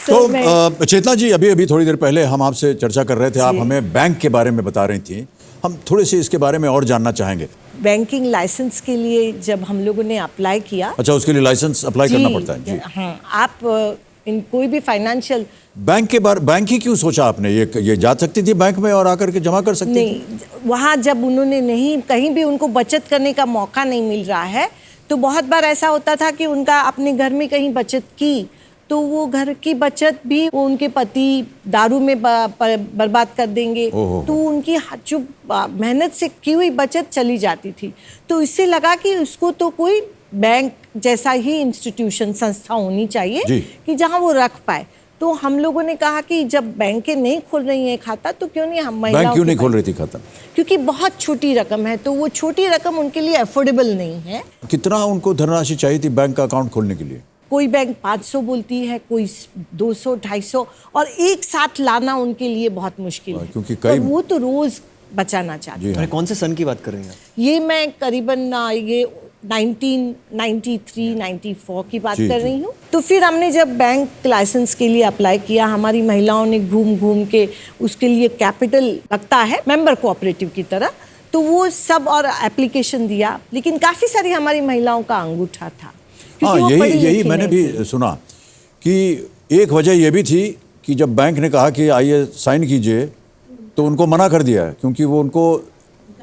तो चेतना जी, अभी थोड़ी देर पहले हम आपसे चर्चा कर रहे थे, आप हमें बैंक के बारे में बता रही थी। हम थोड़े से इसके बारे में और जानना चाहेंगे।
बैंकिंग लाइसेंस के लिए जब हम लोगों ने अप्लाई किया।
अच्छा, उसके लिए लाइसेंस अप्लाई करना पड़ता है जी।
हाँ, आप इन कोई भी फाइनेंशियल
बैंक ही क्यों सोचा आपने? ये जा सकती थी बैंक में और आकर के जमा कर सकती थी?
नहीं, वहाँ जब उन्होंने नहीं, कहीं भी उनको बचत करने का मौका नहीं मिल रहा है, तो बहुत बार ऐसा होता था कि उनका अपने घर में कहीं बचत की तो वो घर की बचत भी वो उनके पति दारू में बर्बाद कर देंगे, तो उनकी जो मेहनत से की हुई बचत चली जाती थी। तो इससे लगा कि उसको तो कोई बैंक जैसा ही इंस्टीट्यूशन, संस्था होनी चाहिए कि जहां वो रख पाए। तो हम लोगों ने कहा कि जब बैंकें नहीं खोल रही हैं खाता, तो क्यों नहीं हम महिलाओं,
बैंक क्यों नहीं खोल रही थी खाता?
क्योंकि बहुत छोटी रकम है, तो वो छोटी रकम उनके लिए अफोर्डेबल नहीं है।
कितना उनको धनराशि चाहिए थी बैंक का अकाउंट खोलने के लिए?
कोई बैंक 500 बोलती है, कोई 200, 250, और एक साथ लाना उनके लिए बहुत मुश्किल है,
क्योंकि कई
वो तो रोज बचाना चाहते हैं।
कौन से सन की बात कर रही हैं?
ये मैं करीबन ये 1993, 94 की बात कर रही हूँ। तो फिर हमने जब बैंक लाइसेंस के लिए अप्लाई किया, हमारी महिलाओं ने घूम घूम के उसके लिए कैपिटल लगता है मेंबर कोऑपरेटिव की तरह, तो वो सब और एप्लीकेशन दिया, लेकिन काफी सारी हमारी महिलाओं का अंगूठा था।
हाँ, यही मैंने भी सुना कि एक वजह यह भी थी कि जब बैंक ने कहा कि आइए साइन कीजिए, तो उनको मना कर दिया क्योंकि वो उनको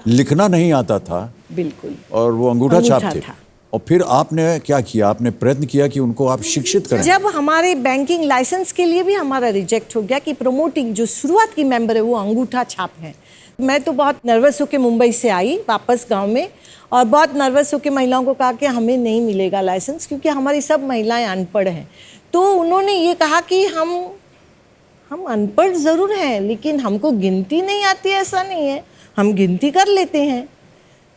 लिखना नहीं आता था।
बिल्कुल।
और वो अंगूठा छाप थे। और फिर आपने क्या किया? आपने प्रयत्न किया कि उनको आप शिक्षित करें।
जब हमारे बैंकिंग लाइसेंस के लिए भी हमारा रिजेक्ट हो गया कि प्रमोटिंग जो शुरुआत की मेंबर है वो अंगूठा छाप है, मैं तो बहुत नर्वस होकर मुंबई से आई वापस गांव में और बहुत नर्वस होकर महिलाओं को कहा कि हमें नहीं मिलेगा लाइसेंस क्योंकि हमारी सब महिलाएं अनपढ़ हैं। तो उन्होंने ये कहा कि हम अनपढ़ ज़रूर हैं लेकिन हमको गिनती नहीं आती, ऐसा नहीं है, हम गिनती कर लेते हैं।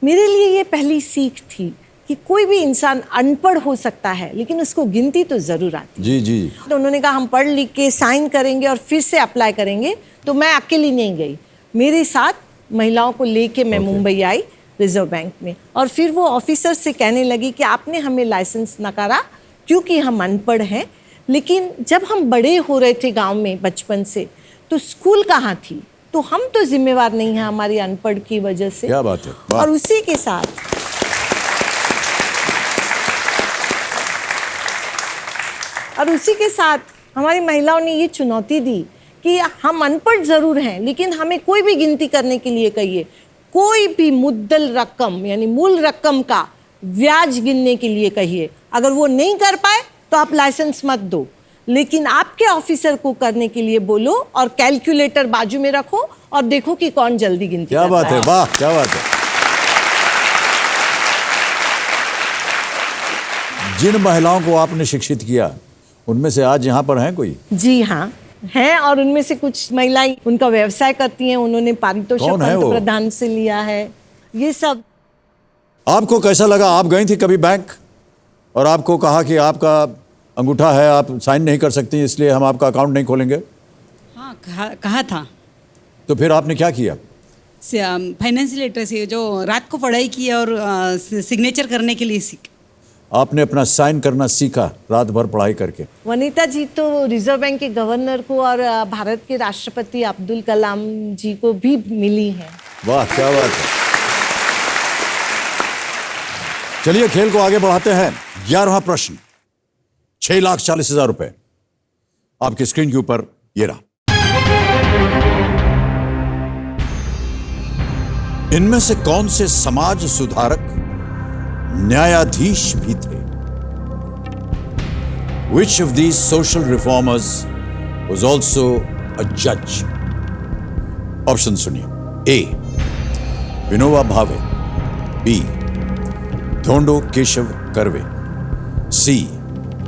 मेरे लिए ये पहली सीख थी कि कोई भी इंसान अनपढ़ हो सकता है लेकिन उसको गिनती तो ज़रूर आती है।
जी जी।
तो उन्होंने कहा हम पढ़ लिख के साइन करेंगे और फिर से अप्लाई करेंगे। तो मैं अकेली नहीं गई, मेरे साथ महिलाओं को लेके मैं मुंबई आई रिजर्व बैंक में, और फिर वो ऑफिसर से कहने लगी कि आपने हमें लाइसेंस नकारा क्योंकि हम अनपढ़ हैं, लेकिन जब हम बड़े हो रहे थे गांव में बचपन से, तो स्कूल कहाँ थी, तो हम तो जिम्मेवार नहीं हैं हमारी अनपढ़ की वजह से।
क्या बात है।
और उसी के साथ हमारी महिलाओं ने ये चुनौती दी कि हम अनपढ़ जरूर हैं लेकिन हमें कोई भी गिनती करने के लिए कहिए, कोई भी मुद्दल रकम यानी मूल रकम का ब्याज गिनने के लिए कहिए, अगर वो नहीं कर पाए तो आप लाइसेंस मत दो, लेकिन आपके ऑफिसर को करने के लिए बोलो और कैलकुलेटर बाजू में रखो और देखो कि कौन जल्दी गिनती
क्या बात है। वाह, क्या बात है। जिन महिलाओं को आपने शिक्षित किया उनमें से आज यहाँ पर हैं कोई?
जी हाँ हैं, और उनमें से कुछ महिलाएं उनका व्यवसाय करती हैं, उन्होंने पारितोषिक पंतप्रधान से लिया है। ये सब
आपको कैसा लगा? आप गई थी कभी बैंक और आपको कहा कि आपका अंगूठा है, आप साइन नहीं कर सकती, इसलिए हम आपका अकाउंट नहीं खोलेंगे?
हाँ, कहा था।
तो फिर आपने क्या किया?
फाइनेंस लेटर से जो रात को पढ़ाई की और सिग्नेचर करने के लिए सीख,
आपने अपना साइन करना सीखा रात भर पढ़ाई करके।
वनीता जी तो रिजर्व बैंक के गवर्नर को और भारत के राष्ट्रपति अब्दुल कलाम जी को भी मिली हैं।
वाह, क्या बात है। चलिए खेल को आगे बढ़ाते हैं। 11वां प्रश्न, 6,40,000 रुपए आपकी स्क्रीन के ऊपर ये रहा। इनमें से कौन से समाज सुधारक न्यायाधीश भी थे? Which of these social reformers was also a judge? Option सुनिए। ए विनोबा भावे, बी ढोंडो केशव कर्वे, सी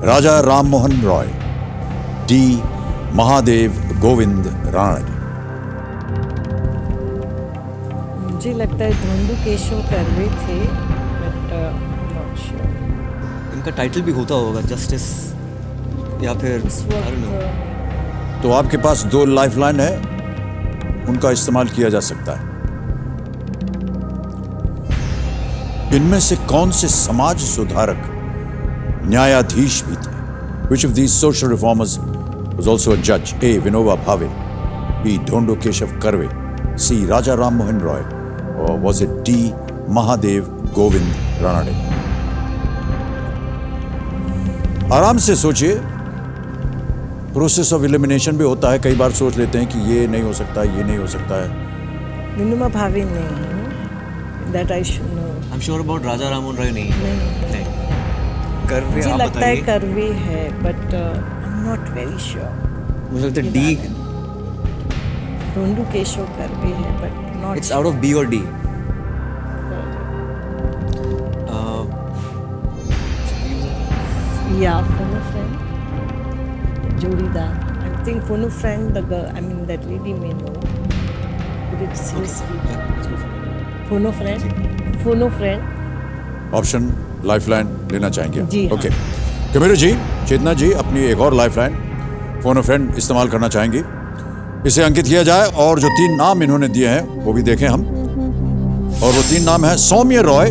राजा राममोहन रॉय, डी महादेव गोविंद रानडे।
मुझे लगता है ढोंडू केशव कर्वे थे, बट नॉट श्योर।
इनका टाइटल भी होता होगा जस्टिस या फिर I don't know।
तो आपके पास 2 लाइफलाइन है, उनका इस्तेमाल किया जा सकता है। इनमें से कौन से समाज सुधारक न्यायाधीश भी थे? Which of these social reformers was also a judge? A. Vinoba Bhave, B. Dhondo Keshav Karve, C. Raja Ram Mohan Roy, or was it D. Mahadev Govind Ranade? आराम से सोचिए। प्रोसेस ऑफ एलिमिनेशन भी होता है, कई बार सोच लेते हैं कि ये नहीं हो सकता, ये नहीं हो सकता है।
विनोबा भावे नहीं, that I should know.
I am sure about Raja Rammohan Roy नहीं। कर्वे
मुझे
आप
लगता है
बताइए।
कर्वे है, but I am not very sure.
मुझे लगता है डी।
ढोंडू केशव कर्वे है, but not.
It's out of B और डी।
या फोनो फ्रेंड, जोड़ीदार। I think phone a friend, the girl, I mean that lady may know, but it's risky. Phone a friend, phone a friend.
Option lifeline लेना चाहेंगे?
जी हाँ।
Okay. कमेरो जी, चेतना जी अपनी एक और lifeline phone अ friend इस्तेमाल करना चाहेंगी। इसे अंकित किया जाए और जो 3 नाम इन्होंने दिए हैं वो भी देखें हम। और वो 3 नाम है सौम्य रॉय,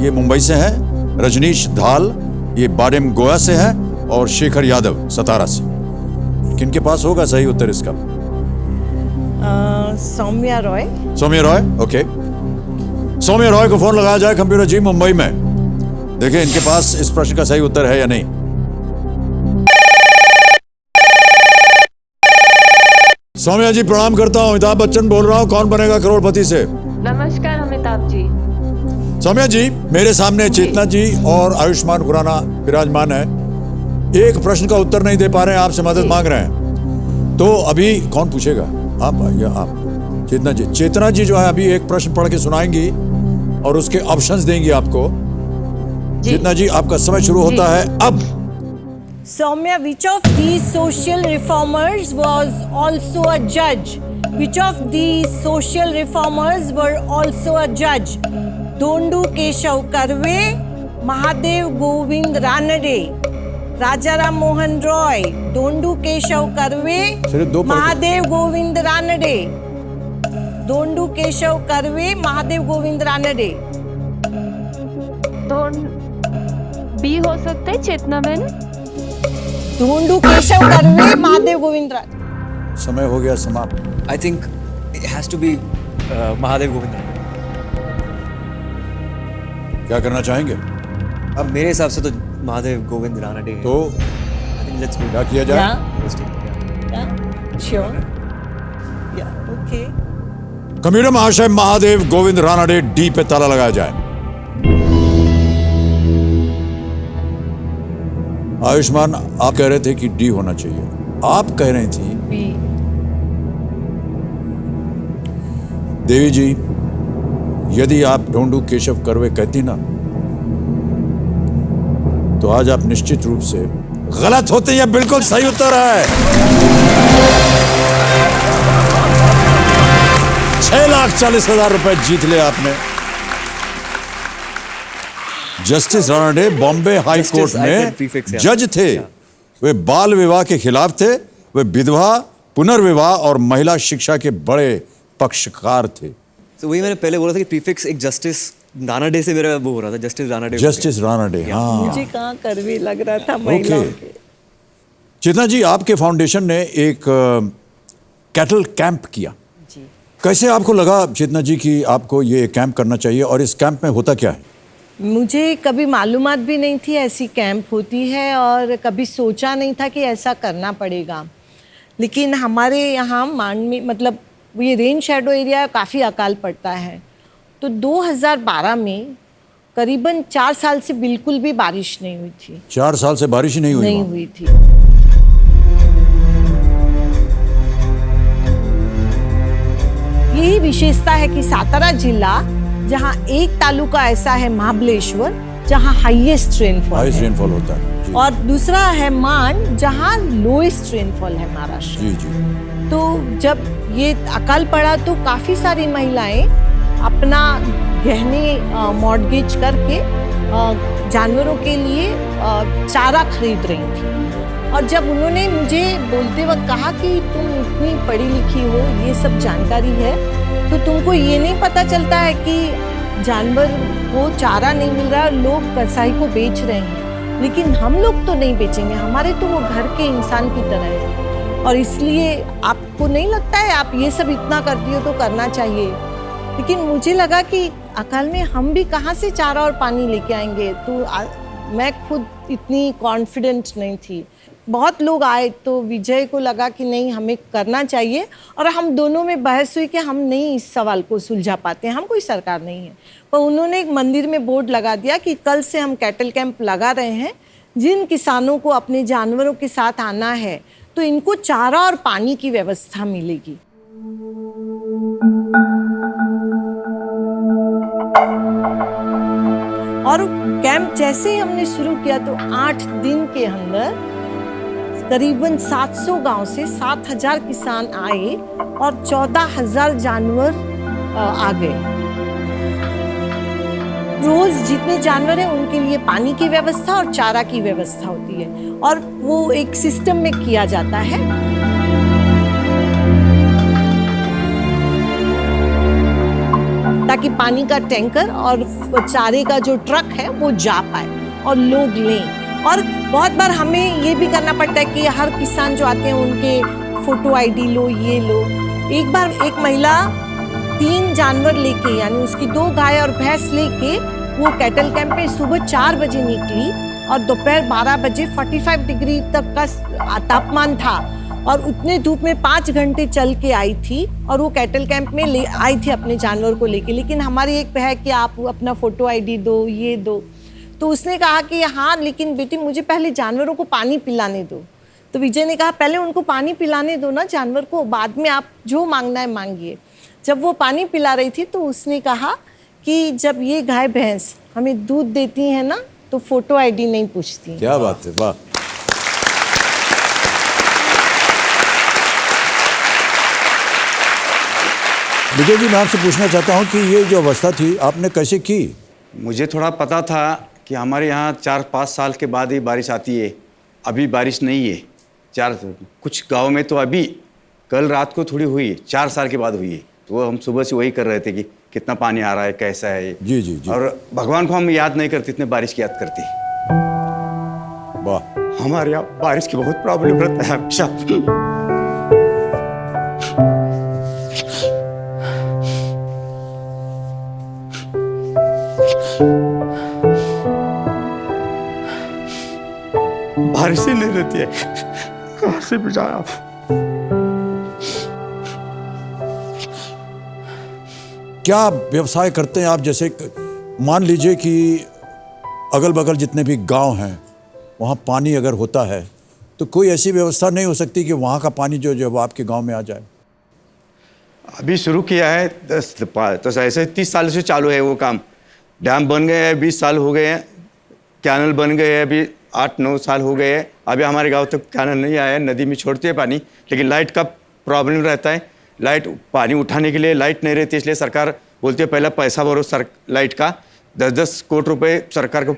ये मुंबई से हैं, रजनीश धाल, ये बाडेम गोवा से है, और शेखर यादव सतारा से। किनके पास होगा सही उत्तर इसका?
सौम्या रॉय।
सौम्य रॉय, ओके। सौम्य रॉय को फोन लगाया जाए कंप्यूटर जी मुंबई में। देखिए इनके पास इस प्रश्न का सही उत्तर है या नहीं। सौम्या जी प्रणाम करता हूं, अमिताभ बच्चन बोल रहा हूं, कौन बनेगा करोड़पति से।
नमस्कार अमिताभ जी।
सौम्या जी, मेरे सामने चेतना जी और आयुष्मान खुराना विराजमान है। एक प्रश्न का उत्तर नहीं दे पा रहे हैं, आपसे मदद मांग रहे हैं। तो अभी कौन पूछेगा, आप या आप? चेतना जी। चेतना जी जो है अभी एक प्रश्न पढ़ के सुनाएंगी और उसके ऑप्शंस देंगी आपको। चेतना जी आपका समय शुरू होता है अब।
Soumya, which of these social reformers was also a judge? Which of these social reformers were also a judge? Dhondu Keshav Karve, Mahadev Govind Ranade, Rajaram Mohan Roy, Dhondu Keshav Karve, Mahadev Govind Ranade, Dhondu Keshav Karve, Mahadev Govind Ranade.
B हो सकता है चेतना बहन।
ढोंडू केशव कर्वे, महादेव गोविंद रानडे।
समय हो गया समाप्त।
I think it has to be Mahadev Govind Ranade.
क्या करना चाहेंगे?
अब मेरे हिसाब से तो महादेव गोविंद रानडे।
तो
लेट्स
क्या किया जाए?
श्योर, या ओके।
कंप्यूटर महाशय, महादेव गोविंद रानडे डी पे ताला लगाया जाए। आयुष्मान, आप कह रहे थे कि डी होना चाहिए, आप कह रही थी
बी।
देवी जी, यदि आप ढोंडू केशव कर्वे कहती ना तो आज आप निश्चित रूप से गलत होते हैं। बिल्कुल सही उत्तर है। 6,40,000 रुपए जीत ले आपने। Justice Ranade Bombay high court में जज थे। वे बाल विवाह के खिलाफ थे, वे विधवा, पुनर्विवाह और महिला शिक्षा के बड़े पक्षकार थे।
तो वही मैंने पहले बोला था कि प्रीफिक्स एक जस्टिस रानडे से मेरा वो हो रहा था, जस्टिस रानडे।
जस्टिस रानडे, हाँ।
मुझे कहाँ कर्वे लग रहा था महिलाओं के।
चेतना जी, आपके फाउंडेशन ने एक कैटल कैंप किया। कैसे आपको लगा चेतना जी कि आपको ये कैंप करना चाहिए, और इस कैंप में होता क्या है?
मुझे कभी मालूमात भी नहीं थी ऐसी कैंप होती है, और कभी सोचा नहीं था कि ऐसा करना पड़ेगा। लेकिन हमारे यहाँ मान में मतलब ये रेन शैडो एरिया काफ़ी अकाल पड़ता है, तो 2012 में करीबन 4 साल से बिल्कुल भी बारिश नहीं हुई थी।
4 साल से बारिश ही नहीं हुई?
नहीं हुई थी। यही विशेषता है कि सातारा जिला, जहाँ एक तालुका ऐसा है महाबलेश्वर, जहाँ हाईएस्ट रेनफॉल
होता है जी।
और दूसरा है मान, जहाँ लोएस्ट रेनफॉल है महाराष्ट्र।
जी जी।
तो जब ये अकाल पड़ा तो काफी सारी महिलाएं अपना गहने मॉर्गेज करके जानवरों के लिए चारा खरीद रही थी। और जब उन्होंने मुझे बोलते वक्त कहा कि तुम इतनी पढ़ी लिखी हो, ये सब जानकारी है, तो तुमको ये नहीं पता चलता है कि जानवर को चारा नहीं मिल रहा, लोग कसाई को बेच रहे हैं, लेकिन हम लोग तो नहीं बेचेंगे, हमारे तो वो घर के इंसान की तरह है, और इसलिए आपको नहीं लगता है आप ये सब इतना करती हो तो करना चाहिए। लेकिन मुझे लगा कि अकाल में हम भी कहाँ से चारा और पानी लेके आएंगे, तो मैं खुद इतनी कॉन्फिडेंट नहीं थी। बहुत लोग आए तो विजय को लगा कि नहीं, हमें करना चाहिए, और हम दोनों में बहस हुई कि हम नहीं इस सवाल को सुलझा पाते हैं, हम कोई सरकार नहीं है। पर उन्होंने एक मंदिर में बोर्ड लगा दिया कि कल से हम कैटल कैंप लगा रहे हैं, जिन किसानों को अपने जानवरों के साथ आना है तो इनको चारा और पानी की व्यवस्था मिलेगी। और कैंप जैसे ही हमने शुरू किया तो 8 दिन के अंदर करीबन 700 गांव से 7000 किसान आए और 14,000 जानवर आ गए। रोज जितने जानवर हैं उनके लिए पानी की व्यवस्था और चारा की व्यवस्था होती है, और वो एक सिस्टम में किया जाता है। ताकि पानी का टैंकर और चारे का जो ट्रक है वो जा पाए और लोग लें। और बहुत बार हमें ये भी करना पड़ता है कि हर किसान जो आते हैं उनके फोटो आईडी लो, ये लो। एक बार एक महिला 3 जानवर लेके, यानी उसकी 2 गाय और भैंस लेके वो कैटल कैंप में सुबह 4 बजे निकली और दोपहर 12 बजे 45 डिग्री तक का तापमान था, और उतने धूप में 5 घंटे चल के आई थी, और वो कैटल कैंप में ले आई थी अपने जानवर को लेके। लेकिन हमारी एक है कि आप अपना फोटो आईडी दो, ये दो। तो उसने कहा कि हाँ, लेकिन बेटी मुझे पहले जानवरों को पानी पिलाने दो। तो विजय ने कहा पहले उनको पानी पिलाने दो ना जानवर को, बाद में आप जो मांगना है मांगिए। जब वो पानी पिला रही थी तो उसने कहा कि जब ये गाय भैंस हमें दूध देती है ना तो फोटो आईडी नहीं पूछती।
क्या बात है, वाह। विजय जी, मैं आपसे पूछना चाहता हूँ कि ये जो अवस्था थी आपने कैसे की?
मुझे थोड़ा पता था कि हमारे यहाँ 4-5 साल के बाद ही बारिश आती है। अभी बारिश नहीं है। कुछ गांव में तो अभी कल रात को थोड़ी हुई है, 4 साल के बाद हुई है। तो हम सुबह से वही कर रहे थे कि कितना पानी आ रहा है, कैसा है।
जी जी जी।
और भगवान को हम याद नहीं करते, इतने बारिश की याद करते।
वाह।
हमारे यहाँ बारिश की बहुत प्रॉब्लम रहता है हमेशा। बारिश ही नहीं रहती है, कहाँ से भी जाए आप।
क्या व्यवसाय करते हैं आप? जैसे मान लीजिए कि अगल बगल जितने भी गांव हैं वहाँ पानी अगर होता है तो कोई ऐसी व्यवस्था नहीं हो सकती कि वहाँ का पानी जो आपके गांव में आ जाए?
अभी शुरू किया है, 10 ऐसे 30 साल से चालू है वो काम। डैम बन गए हैं, 20 साल हो गए हैं। कैनल बन गए हैं, अभी 8-9 साल हो गए हैं। अभी हमारे गांव तक कैनल नहीं आया है, नदी में छोड़ते हैं पानी, लेकिन लाइट का प्रॉब्लम रहता है। लाइट पानी उठाने के लिए लाइट नहीं रहती, इसलिए सरकार बोलती है पहला पैसा भरो लाइट का। 10-10 करोड़ रुपए सरकार को,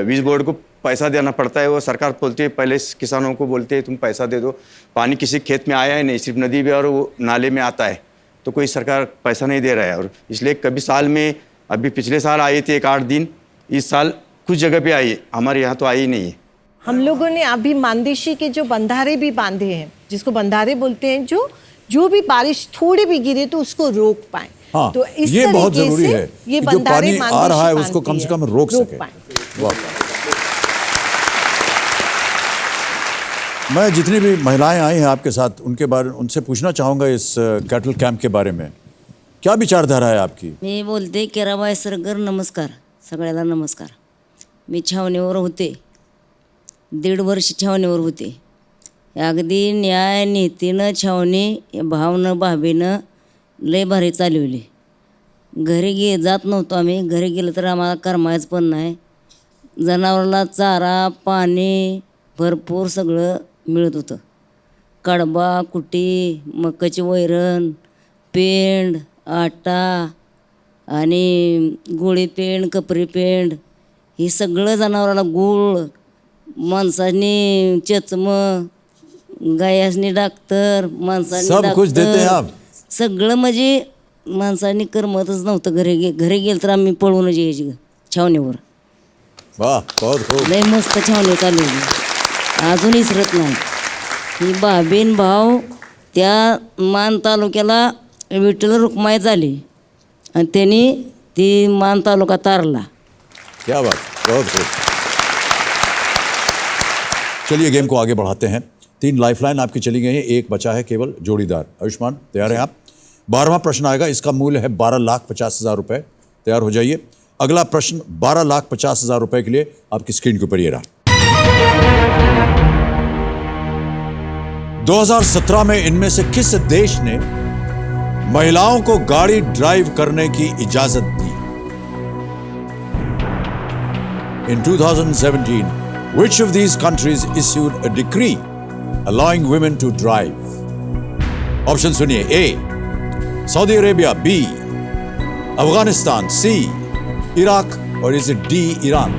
वीज बोर्ड को पैसा देना पड़ता है। वो सरकार बोलती है, पहले किसानों को बोलते हैं तुम पैसा दे दो। पानी किसी खेत में आया है नहीं, सिर्फ नदी में और वो नाले में आता है, तो कोई सरकार पैसा नहीं दे रहा है। और इसलिए कभी साल में, अभी पिछले साल आई थी 1-8 दिन, इस साल कुछ जगह पे आई है, हमारे यहाँ तो आई ही नहीं है।
हम लोगों ने अभी मानदेशी के जो बंधारे भी बांधे हैं, जिसको बंधारे बोलते हैं, जो भी बारिश थोड़ी भी गिरे तो उसको रोक पाए।
हाँ,
तो इस
ये बहुत
तरीके
जरूरी
से
है
ये
कि जो
बंधारे
पानी आ रहा है उसको कम से कम रोक सके।
पाए।
मैं जितनी भी महिलाएं आई हैं आपके साथ उनसे पूछना चाहूँगा इस कैटल कैंप के बारे में क्या विचारधारा है आपकी?
मी बोलते केराबाई सरगर. नमस्कार सगळ्याला नमस्कार. मी छावणीवर होते, 1.5 वर्ष छावणीवर होते. अगदी न्याय नीतीनं छावणी भावनं भाभीनं लय भारी चालवली. घरी जात नव्हतो आम्ही. घरी गेलं तर आम्हाला करमायचं पण नाही. जनावराला चारा पाणी भरपूर सगळं मिळत होतं. कडबा कुटी मकाची वैरण पेंड आटा आणि गोळी पेंड कपरी पेंड हे सगळं जनावराला गूळ माणसांनी चचमं गायासनी डाक्टर माणसांनी
सब कुछ देते हैं आप?
सगळं म्हणजे माणसांनी करमतच नव्हतं. घरी गेलं तर आम्ही पळूनच यायची छावणीवर.
वाह बहुत खूब.
लय मस्त छावणी चालवली अजून विसरत नाही. ही भाबीन भाव त्या मान तालुक्याला विठ्ठल रुक्माई झाली आणि त्यांनी ती मान तालुका तारला.
क्या बात, बहुत खूब. चलिए गेम को आगे बढ़ाते हैं. 3 लाइफलाइन आपकी चली गई हैं, एक बचा है केवल जोड़ीदार. आयुष्मान तैयार हैं आप? 12वां प्रश्न आएगा, इसका मूल्य है 12,50,000 रुपये. तैयार हो जाइए. अगला प्रश्न 12,50,000 रुपये के लिए आपकी स्क्रीन के ऊपर ये रहा. 2017 में इनमें से किस देश ने महिलाओं को गाड़ी ड्राइव करने की इजाजत दी? In 2017, which of these countries issued a decree allowing women to drive? Option सुनिए. A Saudi Arabia, B Afghanistan, C Iraq और इज इट D ईरान?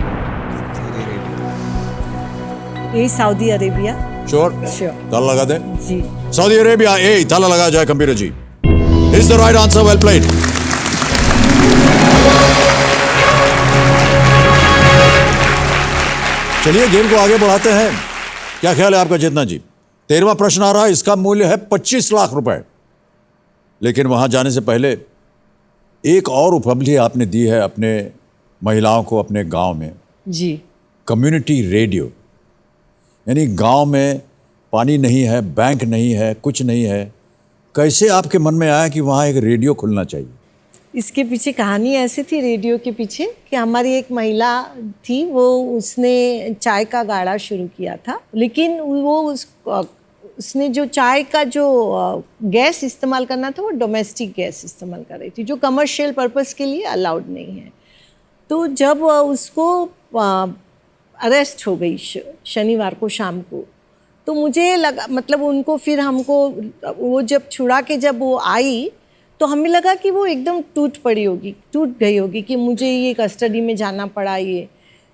ये सऊदी अरेबिया.
श्योर?
श्योर.
ताला लगा दें.
जी.
Saudi Arabia A. ताला लगाया जाए computer ji. Is the right answer. Well played. चलिए गेम को आगे बढ़ाते हैं. क्या ख्याल है आपका चेतना जी? 13वां प्रश्न आ रहा है, इसका मूल्य है 25 लाख रुपए. लेकिन वहां जाने से पहले एक और उपलब्धि आपने दी है अपने महिलाओं को अपने गांव में.
जी.
Community radio. यानी गांव में पानी नहीं है, बैंक नहीं है, कुछ नहीं है. कैसे आपके मन में आया कि वहाँ एक रेडियो खुलना चाहिए?
इसके पीछे कहानी ऐसी थी रेडियो के पीछे कि हमारी एक महिला थी, वो उसने चाय का गाड़ा शुरू किया था. लेकिन वो उसने जो चाय का जो गैस इस्तेमाल करना था वो डोमेस्टिक गैस इस्तेमाल कर रही थी, जो कमर्शियल पर्पस के लिए अलाउड नहीं है. तो जब उसको अरेस्ट हो गई शनिवार को शाम को, तो मुझे लगा, मतलब उनको फिर हमको वो जब छुड़ा के जब वो आई तो हमें लगा कि वो एकदम टूट गई होगी कि मुझे ये कस्टडी में जाना पड़ा ये.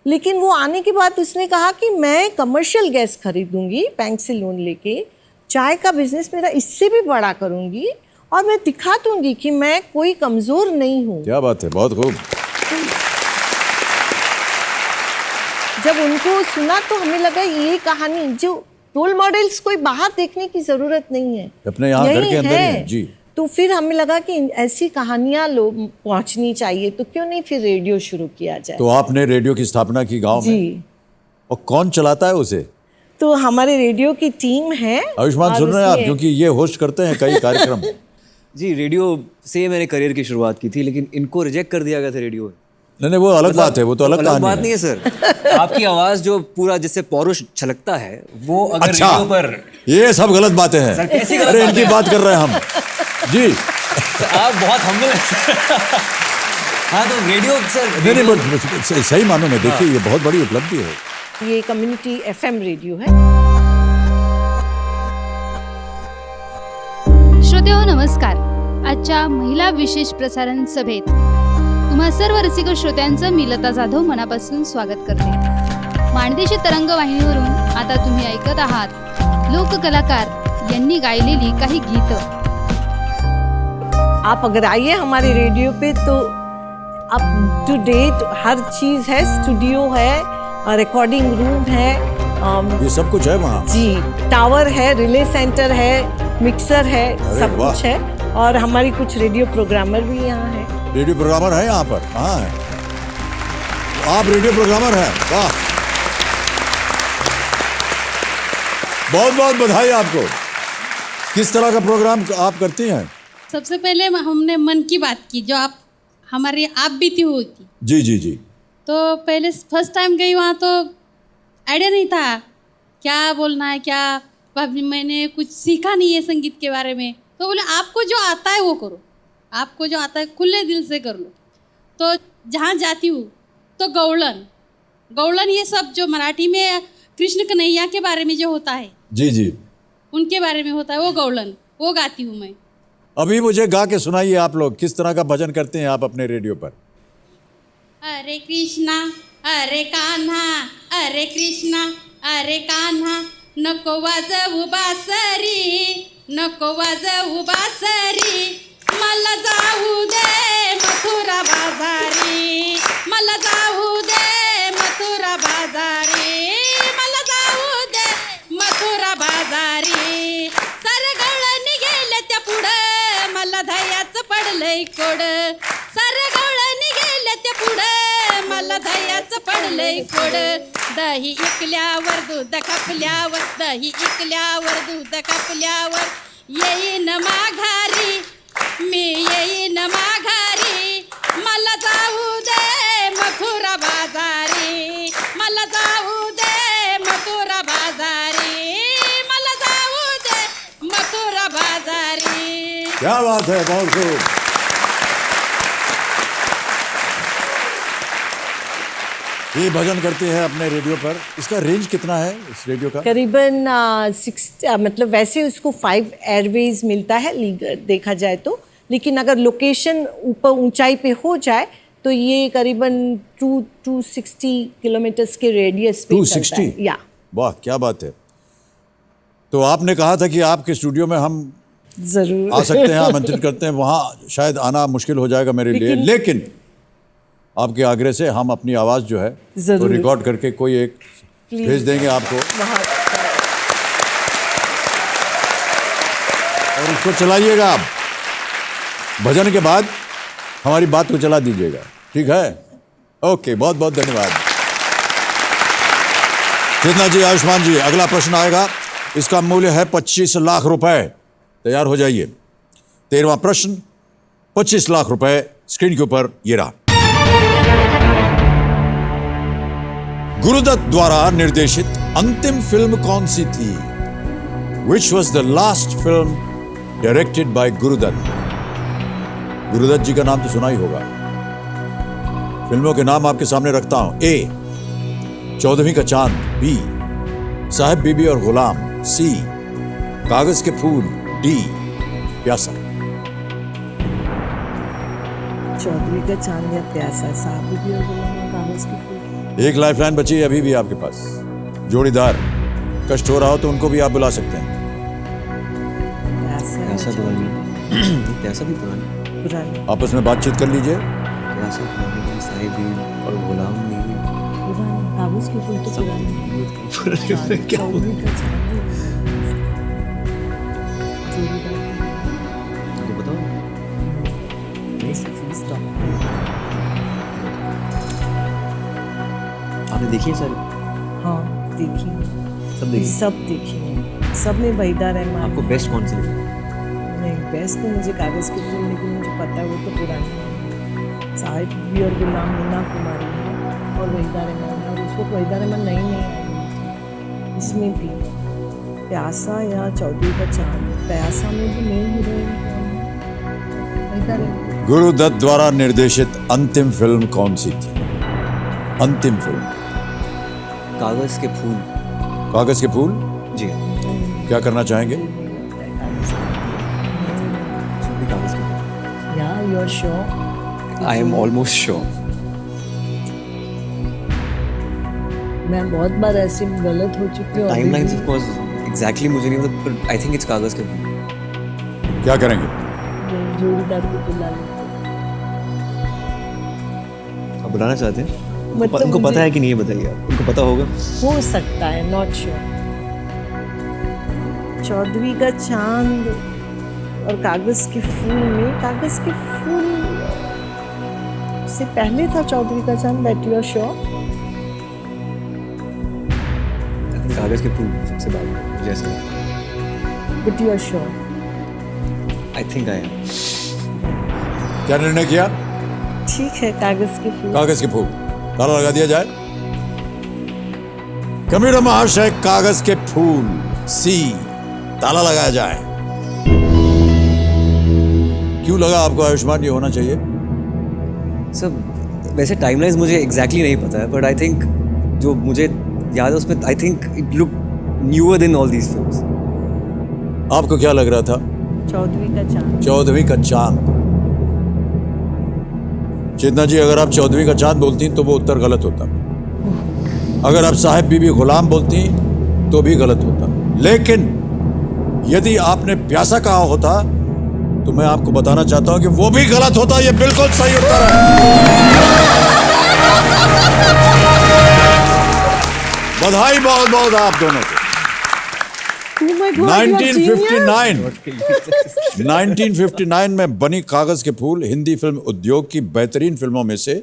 लेकिन वो आने के बाद उसने कहा कि मैं कमर्शियल गैस खरीदूंगी बैंक से लोन लेके, चाय का बिजनेस मेरा इससे भी बड़ा करूंगी और मैं दिखा दूंगी कि मैं कोई कमज़ोर नहीं हूँ.
क्या बात है, बहुत खूब.
जब उनको सुना तो हमें लगा ये कहानी, जो रोल मॉडल्स कोई बाहर देखने की ज़रूरत नहीं है,
अपने यहाँ घर के अंदर ही है. जी.
तो फिर हमें लगा कि ऐसी कहानियाँ लोग पहुँचनी चाहिए, तो क्यों नहीं फिर रेडियो शुरू किया जाए.
तो आपने रेडियो की स्थापना की गांव में.
जी.
और कौन चलाता है उसे?
तो हमारे रेडियो की टीम है.
आयुष्मान सुन रहे हैं आप, क्योंकि ये होस्ट करते हैं कई कार्यक्रम.
जी, रेडियो से मैंने करियर की शुरुआत की थी, लेकिन इनको रिजेक्ट कर दिया गया था रेडियो.
नहीं वो अलग बात है, वो तो अलग कहानी
बात नहीं है सर. आपकी आवाज जो पूरा जिससे पौरुष छलकता है वो अगर
अच्छा,
रेडियो पर.
ये सब गलत बातें हैं. अरे इनकी बात कर रहे हैं हम. जी.
आप बहुत हम्बल हैं सर. हाँ तो रेडियो सर.
नहीं सही मानों में देखिए ये बहुत बड़ी उपलब्धि है.
ये कम्युनिटी FM रेडियो है.
श्रोतेहो नमस्कार. आजच्या महिला विशेष प्रसारण सभेत तुम्हा सर्व रसिक श्रोत्यांचं मी लता जाधव मनापासून स्वागत करते. माणदेशी तरंग वाहिनीवरून आता तुम्ही ऐकत आहात लोककलाकार यांनी गायलेली काही गीतं.
आप अगर आइए हमारे रेडियो पे तो अप टू डेट हर चीज़ है, स्टूडियो है, रिकॉर्डिंग रूम है,
ये सब कुछ है वहाँ.
जी. टावर है, रिले सेंटर है, मिक्सर है, सब कुछ है. और हमारी कुछ रेडियो प्रोग्रामर भी यहाँ है.
रेडियो प्रोग्रामर है यहाँ पर? कहाँ है? आप रेडियो प्रोग्रामर हैं? वाह, बहुत बहुत बधाई आपको. किस तरह का प्रोग्राम आप करती हैं?
सबसे पहले हमने मन की बात की, जो आप हमारी आप बीती हुई थी।
जी जी जी।
तो पहले फर्स्ट टाइम गई वहाँ तो आइडिया नहीं था क्या बोलना है, क्या मैंने कुछ सीखा नहीं है संगीत के बारे में। तो बोले आपको जो आता है वो करो, आपको जो आता है खुले दिल से कर लो। तो जहाँ जाती हूँ तो गौलन ये सब जो मराठी में कृष्ण कन्हैया के बारे में जो होता है,
जी जी,
उनके बारे में होता है वो गौलन, वो गाती हूँ मैं।
अभी मुझे गा के सुनाइए आप लोग, किस तरह का भजन करते हैं आप अपने रेडियो पर।
हरे कृष्णा हरे कान्हा, हरे कृष्णा हरे कान्हा, नको वाजवू बासरी, नको वाजवू बासरी, मला जाऊ दे मथुरा बाजारी, मला जाऊ दे मथुरा बाजारी, मला जाऊ दे मथुरा बाजारी, सरगवळणी गेले त्या पुढं, मला दह्याचं पडलंय कोड, सरगवळणी गेले त्या पुढं, मला दह्याचं पडलंय कोड, दही इकल्यावर दूध खपल्यावर, दही इकल्यावर दूध खपल्यावर, येईन माघारी मी येईन माघारी, मला जाऊ दे मथुरा बाजारी, मला जाऊ दे मथुरा बाजारी, मला जाऊ दे मथुरा बाजारी।
क्या बात है, बहुत खूब। ये भजन करते हैं अपने रेडियो पर। इसका रेंज कितना है इस रेडियो का?
करीबन 6, मतलब वैसे उसको 5 एयरवेज मिलता है देखा जाए तो, लेकिन अगर लोकेशन ऊपर ऊंचाई पे हो जाए तो ये करीबन 260 किलोमीटर्स के रेडियस पे
260?
या।
वाह क्या बात है। तो आपने कहा था कि आपके स्टूडियो में हम
जरूर
आ सकते हैं, आमंत्रित करते हैं। वहाँ शायद आना मुश्किल हो जाएगा मेरे लिए, लेकिन आपके आग्रह से हम अपनी आवाज़ जो है तो रिकॉर्ड करके कोई एक भेज देंगे आपको, और उसको चलाइएगा आप। भजन के बाद हमारी बात को चला दीजिएगा, ठीक है? ओके, बहुत बहुत धन्यवाद चेतना जी। आयुष्मान जी, अगला प्रश्न आएगा, इसका मूल्य है 25 लाख रुपए। तैयार हो जाइए। 13वां प्रश्न, 25 लाख रुपए स्क्रीन के ऊपर ये रहा। गुरुदत्त द्वारा निर्देशित अंतिम फिल्म कौन सी थी? Which was the last film directed by Gurudatt? Gurudatt जी का नाम तो सुना ही होगा। फिल्मों के नाम आपके सामने रखता हूं। ए 14वीं का चांद, बी साहिब बीबी और गुलाम, सी कागज के फूल, डी प्यासा।
14वीं का चांद या प्यासा, साहिब बीबी और गुलाम और कागज के फूल।
एक लाइफलाइन बची है अभी भी आपके पास। जोड़ीदार कष्ट हो रहा हो तो उनको भी आप बुला सकते हैं।
प्यासा भी पुरानी,
आपस में बातचीत कर लीजिए।
साहिब और गुलाम
कागज के फूल तो पुरानी।
क्या बताओ? आपने देखी है सारी?
हाँ देखी,
सब देखी?
सब देखी है। सब में वहीदा रहमान।
आपको बेस्ट कौन सी लगी?
नहीं, बेस्ट तो मुझे कागज के फूल, लेकिन मुझे पता है वो तो पुरानी है। साहिब बीबी और गुलाम मीना कुमारी है और वहीदा रहमान है, और उसको वहीदा रहमान नहीं आई, इसमें थी। प्यासा या 14वीं का चांद, प्यासा में भी मेन हीरोइन वहीदा रहमान।
गुरुदत्त द्वारा निर्देशित अंतिम फिल्म कौन सी थी? अंतिम फिल्म
कागज के फूल।
कागज के फूल?
जी।
क्या करना चाहेंगे?
कागज के फूल।
या you are sure?
I am almost sure.
मैं बहुत बार ऐसे गलत हो चुकी हूँ।
टाइमलाइंस ऑफ कोर्स एग्जैक्टली मुझे नहीं पता, पर आई थिंक इट्स कागज के फूल।
क्या करेंगे?
जोड़ीदार को बुला लेते।
आप बुलाना चाहते हैं?
मतलब
उनको पता है कि नहीं, बताइए आप। उनको पता होगा,
हो सकता है, नॉट श्योर। 14वीं का चांद और कागज के फूल में, कागज के फूल से पहले था 14वीं का चांद, that you are sure?
I think कागज के फूल सबसे बाद, मुझे ऐसा लगता है।
But you are sure?
I think I am.
क्या निर्णय किया?
ठीक है, कागज के फूल।
कागज के फूल, ताला लगा दिया जाए। कम्प्यूटर महाशय, कागज के फूल सी, ताला लगाया जाए। क्यों लगा आपको आयुष्मान ये होना चाहिए?
सब वैसे टाइमलाइंस मुझे एग्जैक्टली नहीं पता है, बट आई थिंक जो मुझे याद है उसमें I think it look newer than all these films.
आपको क्या लग रहा था?
14वीं का चांद।
14वीं का चांद। चेतना जी, अगर आप 14वीं का चांद बोलती तो वो उत्तर गलत होता। अगर आप साहिब बीबी गुलाम बोलती तो भी गलत होता। लेकिन यदि आपने प्यासा कहा होता तो मैं आपको बताना चाहता हूं कि वो भी गलत होता। ये बिल्कुल सही उत्तर है। बधाई बहुत बहुत आप दोनों को। 1959 में बनी कागज के फूल हिंदी फिल्म उद्योग की बेहतरीन फिल्मों में से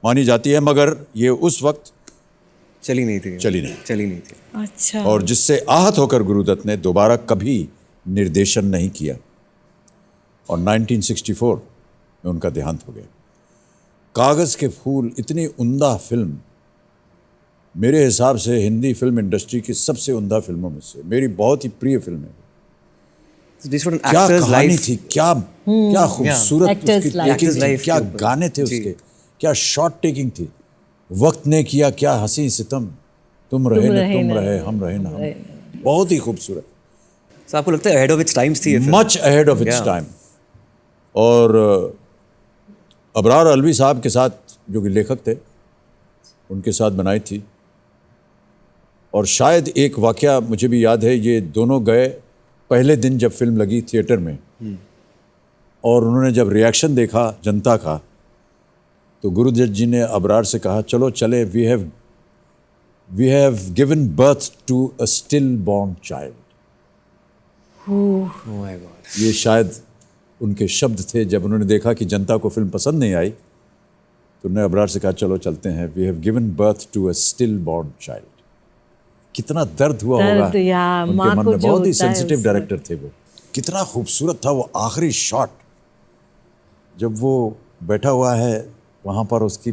मानी जाती है, मगर ये उस वक्त
चली नहीं थी।
अच्छा।
और जिससे आहत होकर गुरुदत्त ने दोबारा कभी निर्देशन नहीं किया और 1964 में उनका देहांत हो गया। कागज के फूल इतनी उम्दा फिल्म, मेरे हिसाब से हिंदी फिल्म इंडस्ट्री की सबसे उम्दा फिल्मों में से, मेरी बहुत ही प्रिय फिल्म है। क्या कहानी थी, क्या खूबसूरत उसकी टेकिंग थी, क्या गाने थे उसके, क्या शॉट टेकिंग थी। वक्त ने किया क्या हंसी सितम, तुम रहे हम रहे ना हम। बहुत ही खूबसूरत।
तो आपको लगता है अहेड ऑफ इट्स टाइम्स थी ये film?
Much ahead of its time. और अबरार अलवी साहब के साथ, जो कि लेखक थे, उनके साथ बनाई थी। और शायद एक वाकया मुझे भी याद है, ये दोनों गए पहले दिन जब फिल्म लगी थिएटर में, और उन्होंने जब रिएक्शन देखा जनता का, तो गुरुदत्त जी ने अबरार से कहा, चलो चले, we have given birth to a still born child. ये शायद उनके शब्द थे। जब उन्होंने देखा कि जनता को फिल्म पसंद नहीं आई, तो उन्होंने अबरार से कहा, चलो चलते हैं, we have given birth to a still born child. कितना दर्द हुआ होगा उनके मन में। बहुत ही सेंसिटिव डायरेक्टर थे वो। कितना खूबसूरत था वो आखिरी शॉट, जब वो बैठा हुआ है वहाँ पर, उसकी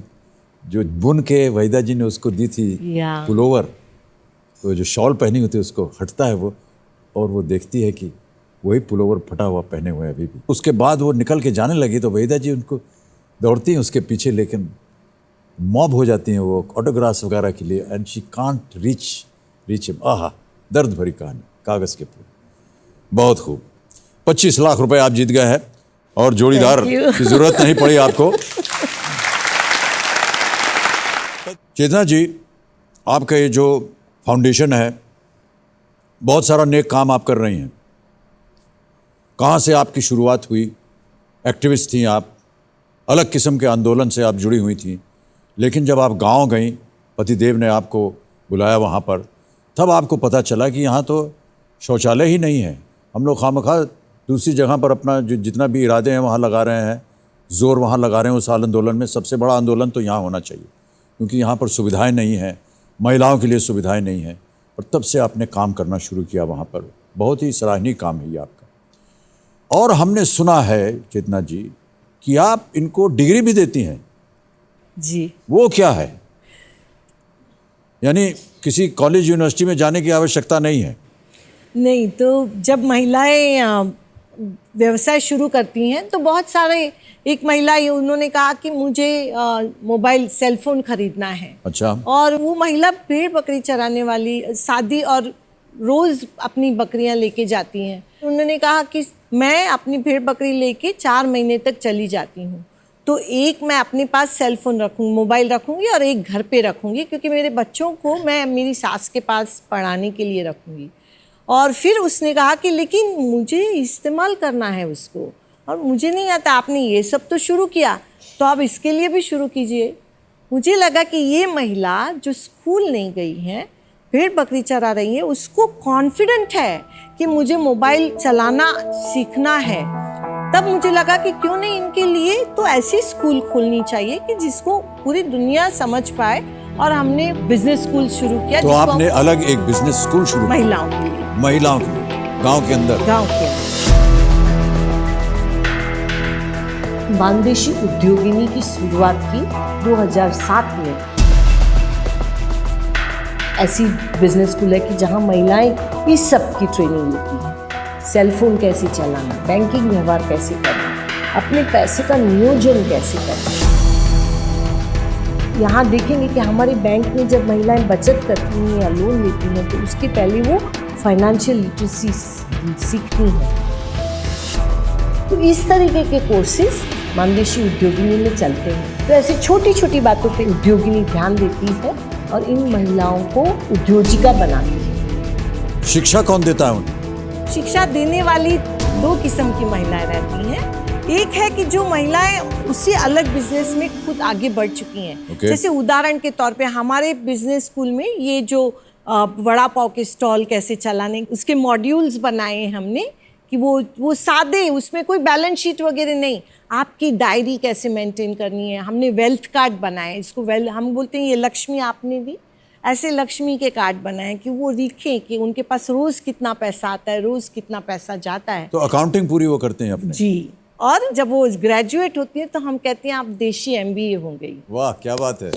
जो बुन के वहीदा जी ने उसको दी थी पुलोवर, तो जो शॉल पहनी होती है उसको हटता है वो, और वो देखती है कि वही पुलोवर फटा हुआ पहने हुए अभी भी। उसके बाद वो निकल के जाने लगी तो वहीदा जी उनको दौड़ती हैं उसके पीछे, लेकिन मॉब हो जाती हैं वो ऑटोग्राफ्स वगैरह के लिए, and she can't reach him. आहा, दर्द भरी कहानी, कागज के फूल। बहुत खूब। 25 लाख रुपए आप जीत गए हैं, और जोड़ीदार की जरूरत नहीं पड़ी आपको। चेतना जी, आपका ये जो फाउंडेशन है, बहुत सारा नेक काम आप कर रही हैं। कहाँ से आपकी शुरुआत हुई? एक्टिविस्ट थी आप, अलग किस्म के आंदोलन से आप जुड़ी हुई थी, लेकिन जब आप गांव गईं, पतिदेव ने आपको बुलाया वहाँ पर, तब आपको पता चला कि यहाँ तो शौचालय ही नहीं है। हम लोग खामखा दूसरी जगह पर अपना जितना भी इरादे हैं वहाँ लगा रहे हैं, जोर वहाँ लगा रहे हैं उस आंदोलन में। सबसे बड़ा आंदोलन तो यहाँ होना चाहिए, क्योंकि यहाँ पर सुविधाएं नहीं हैं, महिलाओं के लिए सुविधाएं नहीं हैं। और तब से आपने काम करना शुरू किया वहाँ पर। बहुत ही सराहनीय काम है ये आपका। और हमने सुना है चेतना जी कि आप इनको डिग्री भी देती हैं।
जी।
वो क्या है? यानी किसी कॉलेज यूनिवर्सिटी में जाने की आवश्यकता नहीं है?
नहीं, तो जब महिलाएं व्यवसाय शुरू करती हैं तो बहुत सारे, एक महिला उन्होंने कहा कि मुझे मोबाइल सेलफोन खरीदना है।
अच्छा।
और वो महिला भेड़ बकरी चराने वाली, शादी और रोज़ अपनी बकरियां लेके जाती हैं। उन्होंने कहा कि मैं अपनी भेड़ बकरी लेके 4 महीने तक चली जाती हूँ, तो एक मैं अपने पास सेलफोन रखूँ, मोबाइल रखूँगी, और एक घर पे रखूँगी, क्योंकि मेरे बच्चों को मैं मेरी सास के पास पढ़ाने के लिए रखूँगी। और फिर उसने कहा कि लेकिन मुझे इस्तेमाल करना है उसको, और मुझे नहीं आता। आपने ये सब तो शुरू किया, तो आप इसके लिए भी शुरू कीजिए। मुझे लगा कि ये महिला जो स्कूल नहीं गई है, भेड़ बकरी चरा रही है, उसको कॉन्फिडेंट है कि मुझे मोबाइल चलाना सीखना है। तब मुझे लगा कि क्यों नहीं इनके लिए तो ऐसी स्कूल खोलनी चाहिए कि जिसको पूरी दुनिया समझ पाए। और हमने बिजनेस स्कूल शुरू किया।
तो आपने अलग एक बिजनेस स्कूल शुरू किया
महिलाओं के लिए,
गांव के अंदर।
मानदेशी उद्योगिनी की शुरुआत की 2007 में। ऐसी बिजनेस स्कूल है कि जहां महिलाएं इस सब की ट्रेनिंग लेती हैं। सेल फोन कैसे चलाना, बैंकिंग व्यवहार कैसे करना, अपने पैसे का नियोजन कैसे करना। यहाँ देखेंगे कि हमारे बैंक में जब महिलाएं बचत करती हैं या लोन लेती हैं तो उसके पहले वो फाइनेंशियल लिटरेसी सीखती हैं। तो इस तरीके के कोर्सेज मानदेशी उद्योगिनी में चलते हैं। तो ऐसी छोटी छोटी बातों पे उद्योगिनी ध्यान देती है और इन महिलाओं को उद्योजिका बनाती है।
शिक्षा कौन देता है उन्हें?
शिक्षा देने वाली दो किस्म की महिलाएं रहती हैं। एक है कि जो महिलाएं उसी अलग बिजनेस में खुद आगे बढ़ चुकी हैं। जैसे उदाहरण के तौर पे हमारे बिजनेस स्कूल में ये जो वड़ा पाव के स्टॉल कैसे चलाने, उसके मॉड्यूल्स बनाए हैं हमने कि वो सादे, उसमें कोई बैलेंस शीट वगैरह नहीं, आपकी डायरी कैसे मेंटेन करनी है। हमने वेल्थ कार्ड बनाए, इसको हम बोलते हैं ये लक्ष्मी आपने दी, ऐसे लक्ष्मी के कार्ड बनाए कि वो लिखें कि उनके पास रोज कितना पैसा आता है, रोज कितना पैसा जाता है।
तो अकाउंटिंग पूरी वो करते हैं अपने?
जी। और जब वो ग्रेजुएट होती है तो हम कहते हैं आप देशी MBA हो गई।
वाह क्या बात है।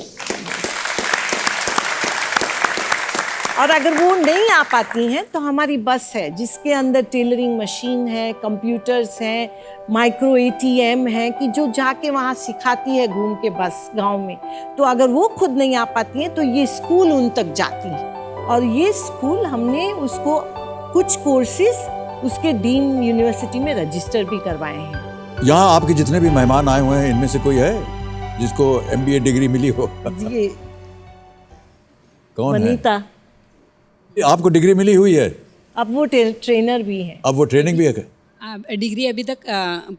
और अगर वो नहीं आ पाती हैं तो हमारी बस है जिसके अंदर टेलरिंग मशीन है, कंप्यूटर्स हैं, माइक्रो ATM है कि जो जाके वहाँ सिखाती है घूम के बस गांव में। तो अगर वो खुद नहीं आ पाती हैं तो ये स्कूल उन तक जाती है। और ये स्कूल हमने उसको कुछ कोर्सेज उसके डीन यूनिवर्सिटी में रजिस्टर भी करवाए हैं।
यहाँ आपके जितने भी मेहमान आए हुए हैं इनमें से कोई है जिसको MBA डिग्री मिली हो?
ये
कौन
वनीता
है? आपको डिग्री मिली हुई है?
अब वो ट्रेनर भी हैं।
अब वो ट्रेनिंग भी है?
डिग्री अभी तक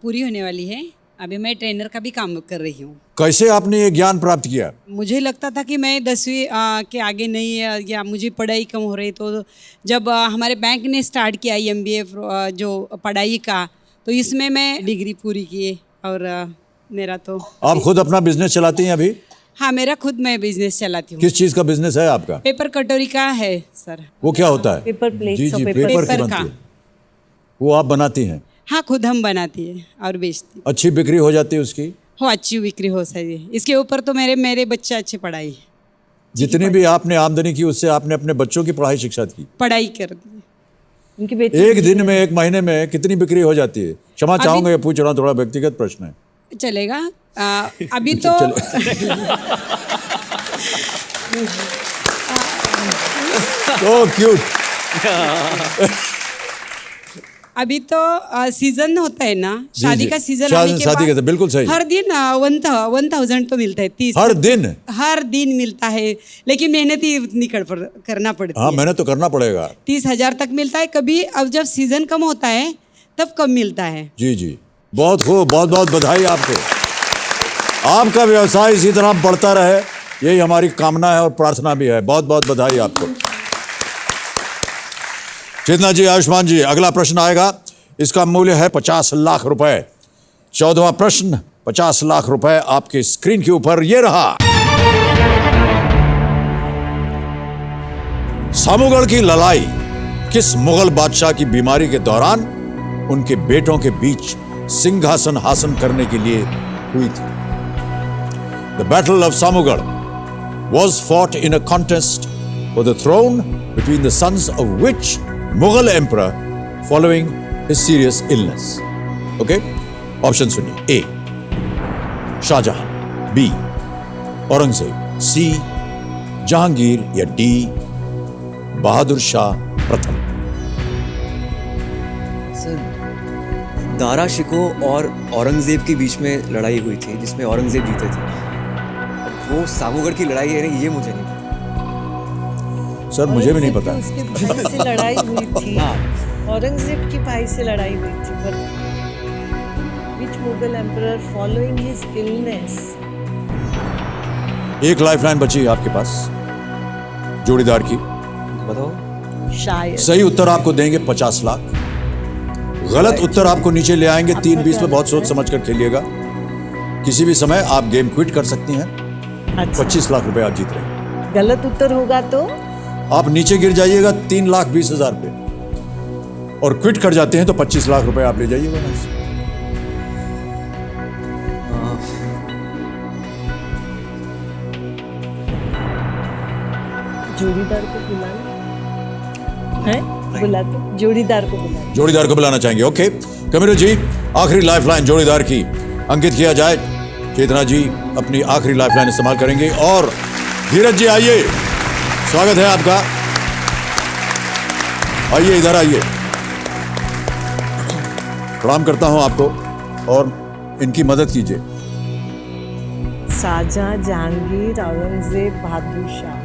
पूरी होने वाली है। अभी मैं ट्रेनर का भी काम कर रही हूँ।
कैसे आपने ये ज्ञान प्राप्त किया?
मुझे लगता था कि मैं 10वीं के आगे नहीं है या मुझे पढ़ाई कम हो रही, तो जब हमारे बैंक ने स्टार्ट किया MBA जो पढ़ाई का, तो इसमें मैं डिग्री पूरी की। और मेरा तो
आप खुद अपना बिजनेस चलाती हैं अभी?
हाँ, मेरा खुद मैं बिजनेस चलाती हूँ।
किस चीज़ का बिजनेस है आपका?
पेपर कटोरी का है सर।
वो क्या होता है?
Paper plate.
जी जी, पेपर की बनती है। वो आप बनाती हैं?
हाँ, खुद हम बनाती है और बेचती है।
अच्छी बिक्री हो जाती है उसकी?
हो, अच्छी बिक्री हो सकती है। इसके ऊपर तो मेरे बच्चे अच्छे पढ़ाई,
जितनी भी आपने आमदनी की उससे आपने अपने बच्चों की पढ़ाई शिक्षा की?
पढ़ाई कर दी।
उनकी बेटी
एक दिन में, एक महीने में कितनी बिक्री हो जाती है? क्षमा चाहूंगा ये पूछ रहा हूँ, थोड़ा व्यक्तिगत प्रश्न है।
चलेगा। अभी तो
तो क्यूट।
अभी तो सीजन होता है ना, शादी का सीजन आने के
शादी का बिल्कुल सही।
हर दिन 1000 तो मिलता है। 30 हर दिन मिलता है, लेकिन मेहनत ही उतनी करना पड़ती है।
हाँ, मेहनत तो करना पड़ेगा।
30,000 तक मिलता है कभी। अब जब सीजन कम होता है तब कम मिलता है।
जी जी, बहुत खूब, बहुत बहुत बधाई आपको। आपका व्यवसाय इसी तरह बढ़ता रहे, यही हमारी कामना है और प्रार्थना भी है। बहुत बहुत बधाई आपको। चेतना जी, आयुष्मान जी, अगला प्रश्न आएगा। इसका मूल्य है 50 लाख रुपए। 14वां प्रश्न, 50 लाख रुपए आपके स्क्रीन के ऊपर ये रहा। सामूगढ़ की लड़ाई किस मुगल बादशाह की बीमारी के दौरान उनके बेटों के बीच सिंहासन हासिल करने के लिए हुई थी? The Battle of Samugad was fought in a contest for the throne between the sons of which Mughal emperor following his serious illness? Okay? Option सुनिए। A Shahjahan, B Aurangzeb, C Jahangir या D बहादुर शाह प्रथम।
दारा शिकोह और औरंगजेब के बीच में लड़ाई हुई थी जिसमें औरंगजेब जीते थे। वो सामूगढ़ की लड़ाई है ये मुझे नहीं पता।
सर मुझे भी नहीं पता।
उसके भाई से लड़ाई हुई थी। औरंगजेब की भाई से लड़ाई हुई थी। पर which Mughal emperor following his illness?
एक लाइफलाइन बची है आपके पास जोड़ीदार की,
बताओ।
शायद
सही उत्तर आपको देंगे 50 लाख। गलत उत्तर आपको नीचे ले आएंगे। 3-20 में बहुत सोच समझ कर खेलिएगा। किसी भी समय आप गेम क्विट कर सकती हैं। 25 लाख रुपए आप जीत रहे हैं।
गलत उत्तर होगा तो
आप नीचे गिर जाइएगा 3,20,000 पे, और क्विट कर जाते हैं तो 25 लाख रुपए आप ले जाइएगा।
जोड़ीदार को बुलाना है, बुलाते जोड़ीदार को बुलाना।
जोड़ीदार को बुलाना चाहेंगे। ओके कमिरो जी, आखिरी लाइफलाइन जोड़ीदार की अंकित किया जाए। चेतना जी अपनी आखिरी लाइफलाइन इस्तेमाल करेंगे। और धीरज जी आइए, स्वागत है आपका, आइए इधर आइए। प्रणाम करता हूं आपको और इनकी मदद कीजिए।
शाहजहां, जहांगीर, औरंगजेब, बहादुर शाह,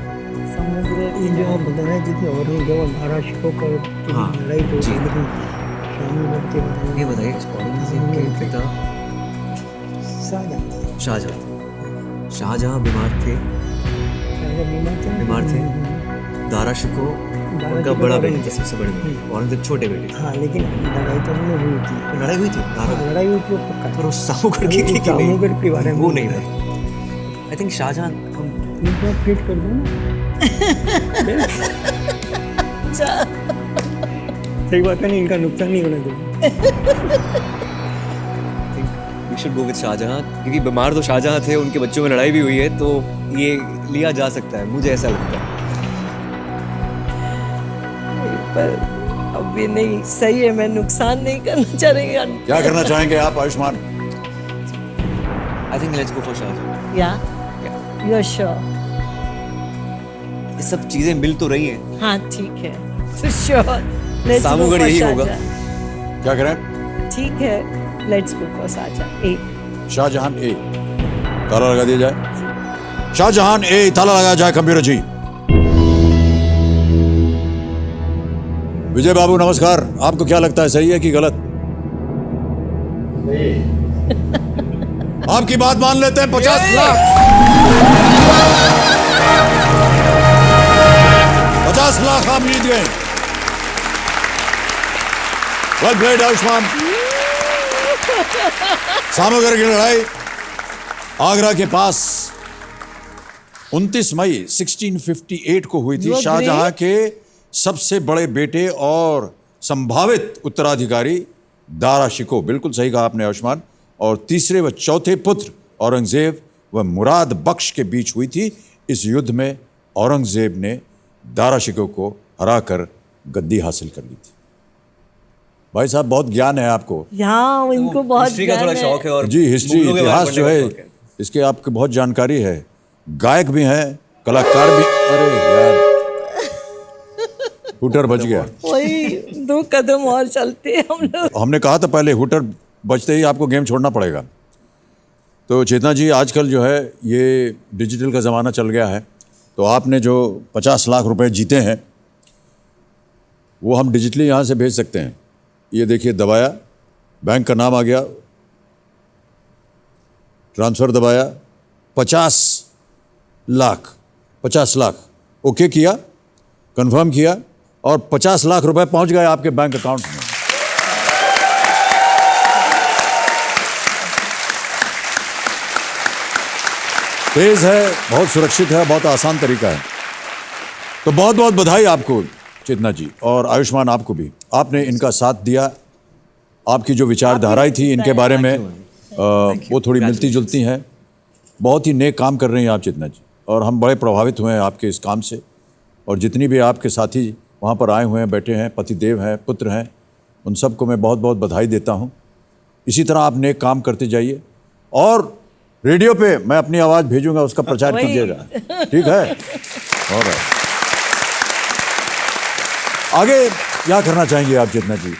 समुद्र
जो बताना जितने औरंगजेब और दाराशिकों पर लड़ाई तो लेकिन
ये बताइए औरंगजेब के पिता
शाहजहां।
शाहजहां बीमार थे, दारा शिकोह उनका बड़ा बेटा था, सबसे बड़े बेटे, औरंगजेब छोटे बेटे थे।
हाँ लेकिन लड़ाई तो उन्होंने हुई थी।
लड़ाई हुई थी,
लड़ाई हुई थी पक्का।
पर उस सामूगढ़ की थी कि नहीं?
सामूगढ़ के बारे में
वो नहीं था। आई थिंक शाहजहां हम
इनको फिट कर दो ना। सही बात है, नहीं इनका नुकसान नहीं होना चाहिए।
We should go with Shah Jahan, क्योंकि बीमार तो शाहजहां थे, उनके बच्चों में लड़ाई भी हुई है, तो ये लिया जा सकता है, मुझे ऐसा लगता है।
पर अब ये नहीं सही है, मैं नुकसान नहीं करना चाह रही हूँ।
क्या करना चाहेंगे आप Ayushmann?
I think let's go for Shah Jahan.
या यू आर श्योर?
ये सब चीजें मिल तो रही हैं।
हाँ ठीक है, तो sure let's go
Samugarh
for
यही होगा।
शाहजहां।
क्या करें?
ठीक है, लेट्स गो फॉर शाहजहां ए।
शाहजहां ए, ताला लगा दिया जाए। शाहजहां ए, ताला लगाया जाए। कंप्यूटर जी। विजय बाबू नमस्कार, आपको क्या लगता है, सही है कि गलत? आपकी बात मान लेते हैं। 50 लाख 50 लाख आप जीत गए। Well played Ayushman. सामूगढ़ की लड़ाई आगरा के पास 29 मई 1658 को हुई थी। शाहजहां के सबसे बड़े बेटे और संभावित उत्तराधिकारी दारा शिकोह, बिल्कुल सही कहा आपने आयुष्मान, और तीसरे व चौथे पुत्र औरंगजेब व मुराद बख्श के बीच हुई थी। इस युद्ध में औरंगजेब ने दारा शिकोह को हराकर गद्दी हासिल कर ली थी। भाई साहब बहुत ज्ञान है आपको।
यहाँ इनको बहुत
हिस्ट्री का थोड़ा शौक है, और
जी हिस्ट्री
मुगलों के बारे में
इतिहास जो
पढ़ने का
है
शौक है।
इसके आपको बहुत जानकारी है। गायक भी हैं, कलाकार भी। अरे यार हुटर बज गया।
वही 2 कदम और चलते हम लोग।
हमने कहा था पहले हुटर बजते ही आपको गेम छोड़ना पड़ेगा। तो चेतना जी आजकल जो है ये डिजिटल का ज़माना चल गया है, तो आपने जो 50 लाख रुपए जीते हैं वो हम डिजिटली यहाँ से भेज सकते हैं। ये देखिए दबाया, बैंक का नाम आ गया, ट्रांसफ़र दबाया, 50 लाख ओके किया, कंफर्म किया और 50 लाख रुपए पहुंच गए आपके बैंक अकाउंट में। तेज है, बहुत सुरक्षित है, बहुत आसान तरीका है। तो बहुत बहुत बधाई आपको चेतना जी, और आयुष्मान आपको भी। आपने इनका साथ दिया। आपकी जो विचारधाराएं थी इनके बारे में वो थोड़ी मिलती जुलती हैं। बहुत ही नेक काम कर रही हैं आप चेतना जी, और हम बड़े प्रभावित हुए हैं आपके इस काम से। और जितनी भी आपके साथी वहाँ पर आए हुए हैं, बैठे हैं, पतिदेव हैं, पुत्र हैं, उन सबको मैं बहुत बहुत बधाई देता हूँ। इसी तरह आप नेक काम करते जाइए, और रेडियो पे मैं अपनी आवाज़ भेजूंगा, उसका प्रचार कीजिएगा, ठीक है? और आगे क्या करना चाहेंगे आप चेतना जी?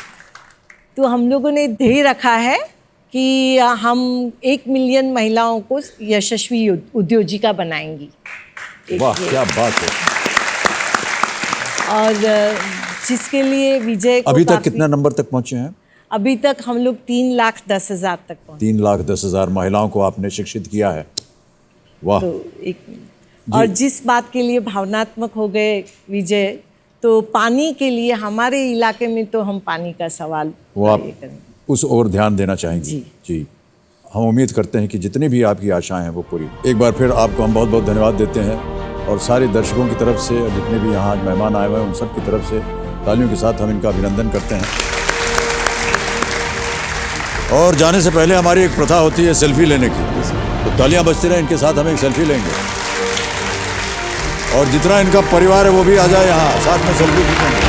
तो हम लोगों ने ध्येय रखा है कि हम 1 मिलियन महिलाओं को यशस्वी उद्योजिका बनाएंगी।
वाह क्या बात है।
और जिसके लिए विजय को
अभी तक कितना नंबर तक पहुंचे हैं?
अभी तक हम लोग 3,10,000 तक पहुंचे।
3,10,000 महिलाओं को आपने शिक्षित किया है। वाह।
तो और जिस बात के लिए भावनात्मक हो गए विजय, तो पानी के लिए हमारे इलाके में तो हम पानी का सवाल
वो आप उस ओर ध्यान देना चाहेंगे। जी हम उम्मीद करते हैं कि जितनी भी आपकी आशाएं हैं वो पूरी। एक बार फिर आपको हम बहुत बहुत धन्यवाद देते हैं, और सारे दर्शकों की तरफ से, जितने भी यहाँ आज मेहमान आए हुए हैं उन सब की तरफ से तालियों के साथ हम इनका अभिनंदन करते हैं। और जाने से पहले हमारी एक प्रथा होती है सेल्फी लेने की, तो तालियां बजती रहे इनके साथ, हम एक सेल्फी लेंगे। और जितना इनका परिवार है वो भी आ जाए यहाँ, साथ में सेल्फी खींचेंगे।